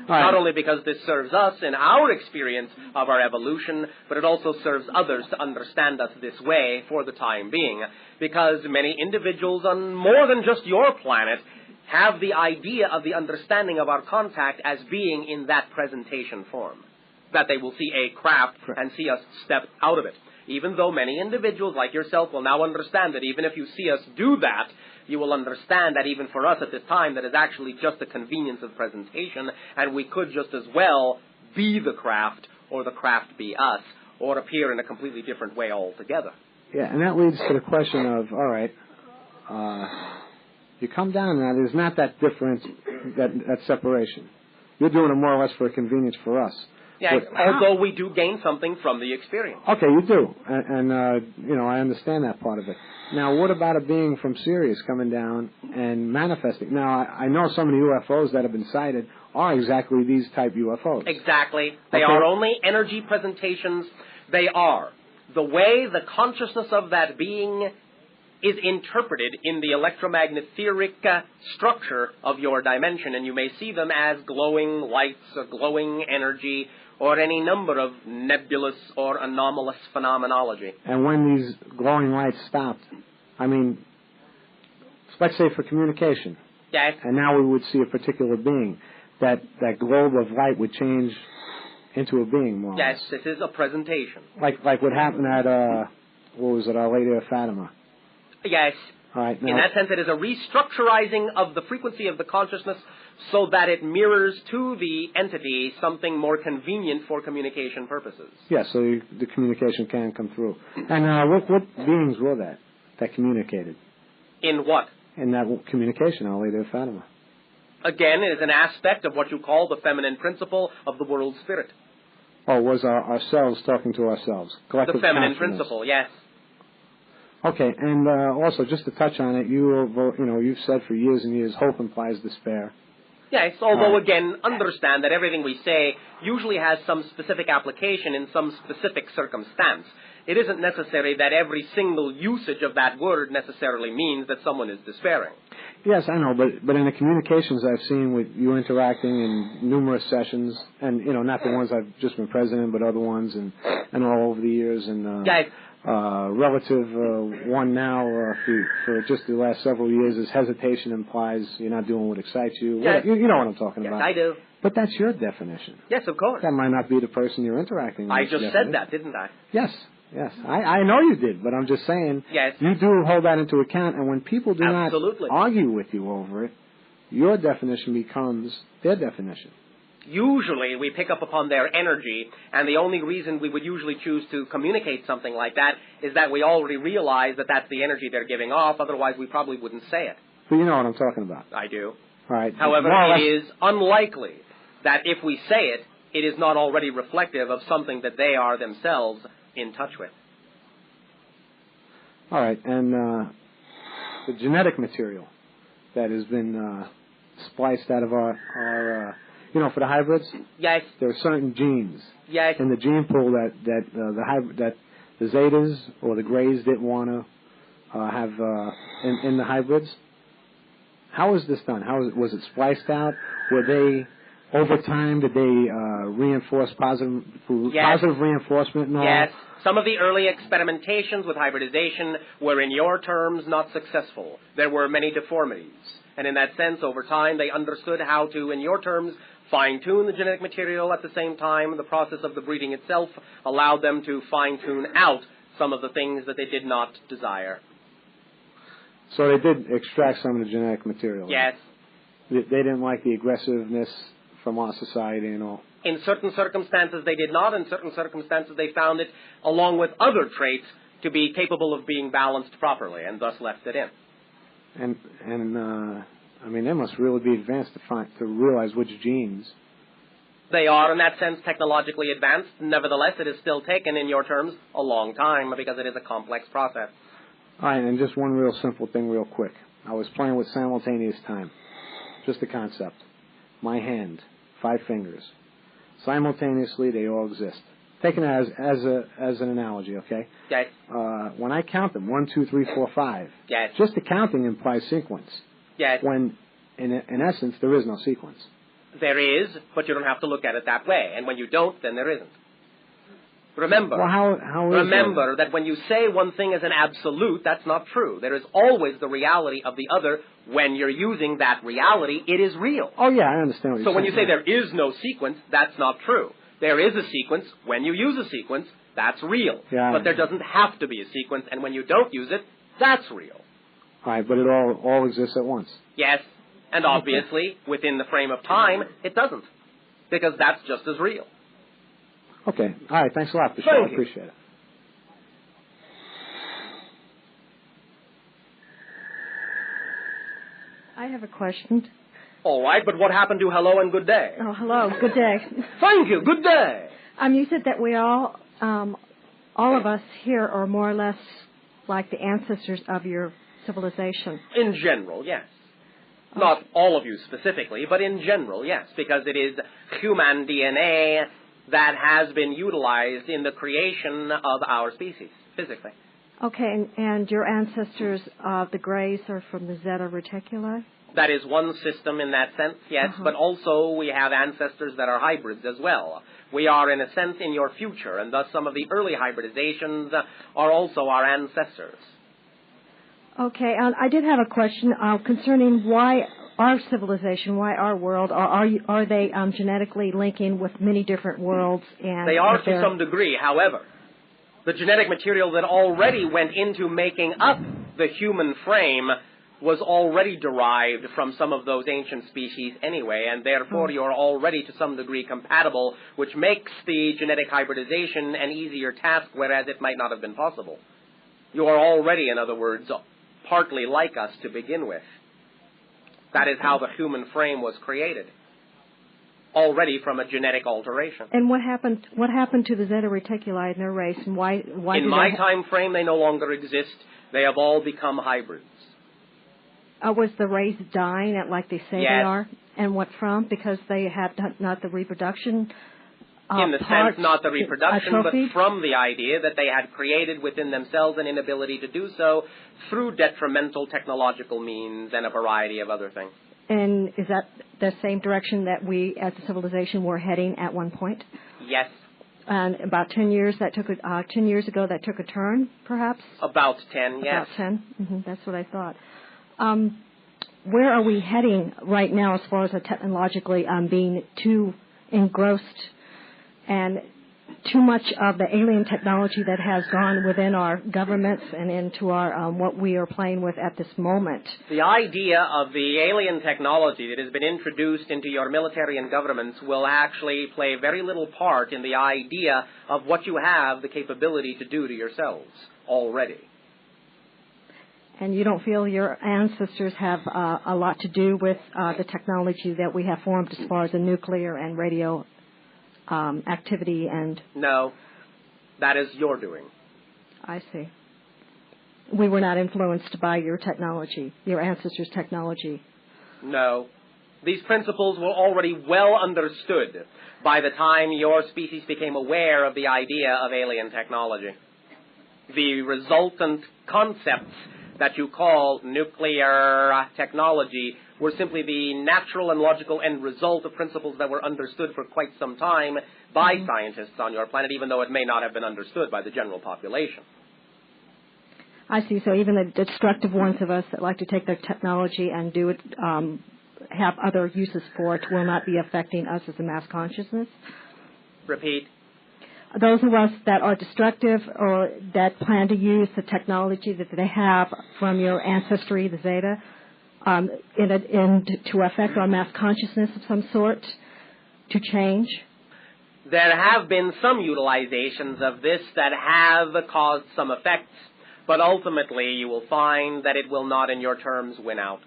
Right. Not only because this serves us in our experience of our evolution, but it also serves others to understand us this way for the time being. Because many individuals on more than just your planet have the idea of the understanding of our contact as being in that presentation form. That they will see a craft and see us step out of it. Even though many individuals like yourself will now understand that even if you see us do that, you will understand that even for us at this time, that is actually just a convenience of presentation, and we could just as well be the craft, or the craft be us, or appear in a completely different way altogether. Yeah, and that leads to the question of, all right, you come down now, there's not that difference, that separation. You're doing it more or less for a convenience for us. Yeah, although we do gain something from the experience. Okay, you do. And I understand that part of it. Now, what about a being from Sirius coming down and manifesting? Now, I know some of the UFOs that have been sighted are exactly these type UFOs. Exactly. They are only energy presentations. They are. The way the consciousness of that being is interpreted in the electromagnetic structure of your dimension, and you may see them as glowing lights or glowing energy or any number of nebulous or anomalous phenomenology. And when these glowing lights stopped, let's say for communication, yes. And now we would see a particular being, that globe of light would change into a being more. Yes, this is a presentation. Like what happened at, Our Lady of Fatima. Yes, All right. Now, in that sense, it is a restructurizing of the frequency of the consciousness so that it mirrors to the entity something more convenient for communication purposes. yeah, so the communication can come through. And what beings were that communicated? In what? In that communication, Our Lady of Fatima. Again, it is an aspect of what you call the feminine principle of the world spirit. Oh, was ourselves talking to ourselves? Collective The feminine consciousness. principle, yes. Okay, and also just to touch on it, you've said for years and years, hope implies despair. Yes, although again, understand that everything we say usually has some specific application in some specific circumstance. It isn't necessary that every single usage of that word necessarily means that someone is despairing. Yes, I know, but in the communications I've seen with you interacting in numerous sessions, and not the ones I've just been president, but other ones, and all over the years, and relative one now for just the last several years is hesitation implies you're not doing what excites you. Yes. You know what I'm talking about. I do. But that's your definition. Yes, of course. That might not be the person you're interacting with. I just said that, didn't I? Yes. I know you did, but I'm just saying yes. You do hold that into account, and when people do Absolutely. not argue with you over it, your definition becomes their definition. Usually we pick up upon their energy, and the only reason we would usually choose to communicate something like that is that we already realize that that's the energy they're giving off, otherwise we probably wouldn't say it. So you know what I'm talking about. I do. All right. However, it is unlikely that if we say it, it is not already reflective of something that they are themselves in touch with. All right, and the genetic material that has been spliced out of our for the hybrids. Yes. There are certain genes. Yes. In the gene pool that the Zetas or the Greys didn't want to have in the hybrids. How is this done? Was it spliced out? Were they over time? Did they reinforce positive reinforcement and all? Yes. Some of the early experimentations with hybridization were, in your terms, not successful. There were many deformities. And in that sense, over time, they understood how to, in your terms, fine-tune the genetic material. At the same time, the process of the breeding itself allowed them to fine-tune out some of the things that they did not desire. So they did extract some of the genetic material. Yes. They didn't like the aggressiveness from our society and all. In certain circumstances they did not. In certain circumstances they found it, along with other traits, to be capable of being balanced properly, and thus left it in. And I mean, they must really be advanced to realize which genes. They are, in that sense, technologically advanced. Nevertheless, it has still taken, in your terms, a long time because it is a complex process. All right, and just one real simple thing real quick. I was playing with simultaneous time. Just a concept. My hand, 5 fingers. Simultaneously, they all exist. Taken as an analogy, okay? Yes. When I count them, 1, 2, 3, 4, 5. Yes. Just the counting implies sequence. Yes. When, in essence, there is no sequence. There is, but you don't have to look at it that way. And when you don't, then there isn't. Remember, remember that when you say one thing as an absolute, that's not true. There is always the reality of the other. When you're using that reality, it is real. Oh, yeah, I understand what you're saying. So when you say there is no sequence, that's not true. There is a sequence. When you use a sequence, that's real. Yeah, but there doesn't have to be a sequence, and when you don't use it, that's real. All right, but it all exists at once. Yes, and obviously, within the frame of time, it doesn't, because that's just as real. Okay. All right. Thanks a lot, Bashar. I appreciate it. I have a question. All right, but what happened to hello and good day? Oh, hello. Good day. Thank you. Good day. You said that we all of us here are more or less like the ancestors of your civilization. In general, yes. Not all of you specifically, but in general, yes, because it is human DNA that has been utilized in the creation of our species, physically. Okay, and your ancestors, the Greys, are from the Zeta Reticuli? That is one system in that sense, yes, but also we have ancestors that are hybrids as well. We are, in a sense, in your future, and thus some of the early hybridizations are also our ancestors. Okay, I did have a question concerning why our civilization, why our world, are they genetically linking with many different worlds? And they are to some degree. However, the genetic material that already went into making up the human frame was already derived from some of those ancient species anyway, and therefore you're already to some degree compatible, which makes the genetic hybridization an easier task, whereas it might not have been possible. You are already, in other words, partly like us to begin with. That is how the human frame was created, already from a genetic alteration. And what happened to the Zeta Reticuli in their race, and why in my time frame, they no longer exist. They have all become hybrids. Was the race dying like they say yes. they are? And what from? Because they had not the reproduction in the sense, not the reproduction, but from the idea that they had created within themselves an inability to do so through detrimental technological means and a variety of other things. And is that the same direction that we as a civilization were heading at one point? Yes. And about 10 years ago, that took a turn, perhaps? About 10, yes. About 10? Mm-hmm, that's what I thought. Where are we heading right now as far as technologically being too engrossed and too much of the alien technology that has gone within our governments and into our what we are playing with at this moment? The idea of the alien technology that has been introduced into your military and governments will actually play very little part in the idea of what you have the capability to do to yourselves already. And you don't feel your ancestors have a lot to do with the technology that we have formed as far as the nuclear and radio activity and... No, that is your doing. I see. We were not influenced by your technology, your ancestors' technology. No. These principles were already well understood by the time your species became aware of the idea of alien technology. The resultant concepts that you call nuclear technology were simply the natural and logical end result of principles that were understood for quite some time by scientists on your planet, even though it may not have been understood by the general population. I see. So even the destructive ones of us that like to take their technology and do it, have other uses for it, will not be affecting us as a mass consciousness? Repeat. Those of us that are destructive or that plan to use the technology that they have from your ancestry, the Zeta, to affect our mass consciousness of some sort, to change? There have been some utilizations of this that have caused some effects, but ultimately you will find that it will not in your terms win out,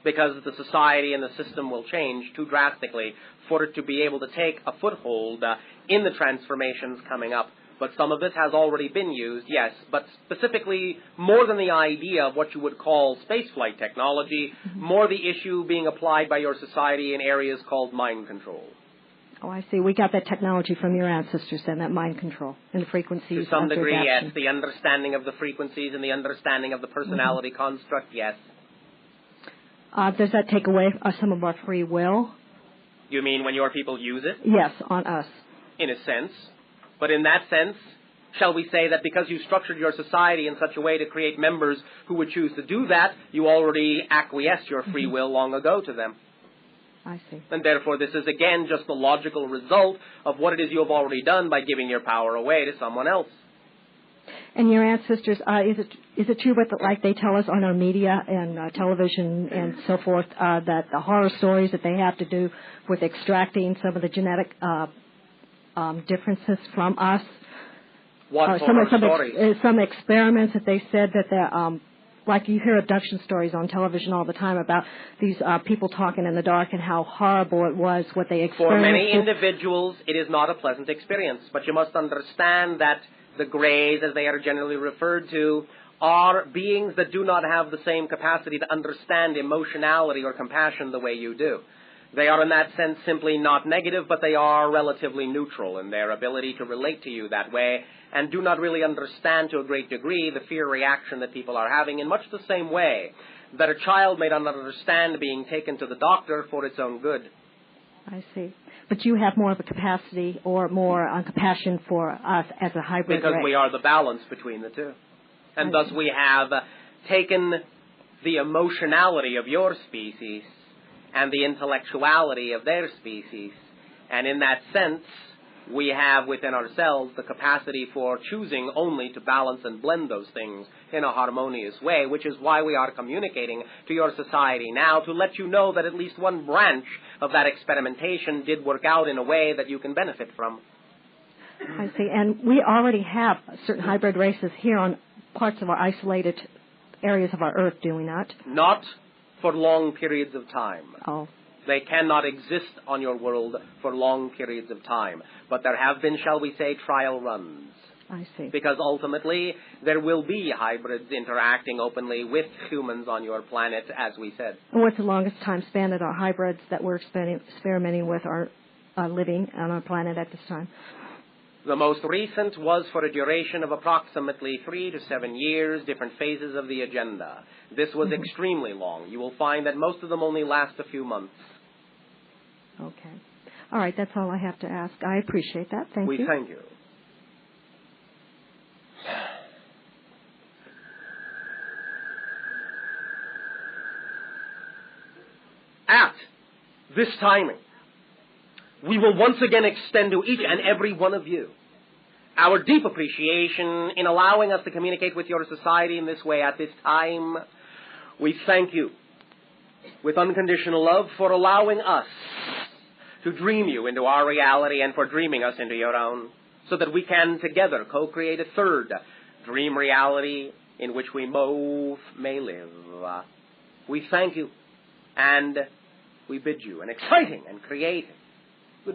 because the society and the system will change too drastically for it to be able to take a foothold in the transformations coming up. But some of this has already been used, yes, but specifically more than the idea of what you would call spaceflight technology, more the issue being applied by your society in areas called mind control. Oh, I see. We got that technology from your ancestors then, that mind control and the frequencies. To some degree, adaptation. yes. The understanding of the frequencies and the understanding of the personality construct, yes. Does that take away some of our free will? You mean when your people use it? Yes, on us. In a sense. But in that sense, shall we say that because you structured your society in such a way to create members who would choose to do that, you already acquiesced your free will long ago to them? I see. And therefore this is again just the logical result of what it is you have already done by giving your power away to someone else. And your ancestors, is it true what like they tell us on our media and television and so forth, that the horror stories that they have to do with extracting some of the genetic differences from us? What horror stories? Some experiments that they said that like you hear abduction stories on television all the time about these people talking in the dark and how horrible it was, what they experienced. For many individuals, it is not a pleasant experience, but you must understand that the Greys, as they are generally referred to, are beings that do not have the same capacity to understand emotionality or compassion the way you do. They are in that sense simply not negative, but they are relatively neutral in their ability to relate to you that way, and do not really understand to a great degree the fear reaction that people are having, in much the same way that a child may not understand being taken to the doctor for its own good. I see. But you have more of a capacity or more compassion for us as a hybrid Because race. we are the balance between the two. And thus we have taken the emotionality of your species and the intellectuality of their species, and in that sense We have within ourselves the capacity for choosing only to balance and blend those things in a harmonious way, which is why we are communicating to your society now to let you know that at least one branch of that experimentation did work out in a way that you can benefit from. I see. And we already have certain hybrid races here on parts of our isolated areas of our Earth, do we not? Not for long periods of time. Oh. They cannot exist on your world for long periods of time. But there have been, shall we say, trial runs. I see. Because ultimately, there will be hybrids interacting openly with humans on your planet, as we said. And what's the longest time span that our hybrids that we're experimenting with are living on our planet at this time? The most recent was for a duration of approximately 3 to 7 years, different phases of the agenda. This was extremely long. You will find that most of them only last a few months. Okay. All right, that's all I have to ask. I appreciate that. Thank you. We thank you. At this timing, we will once again extend to each and every one of you our deep appreciation in allowing us to communicate with your society in this way at this time. We thank you with unconditional love for allowing us to dream you into our reality and for dreaming us into your own, so that we can together co-create a third dream reality in which we both may live. We thank you, and we bid you an exciting and creative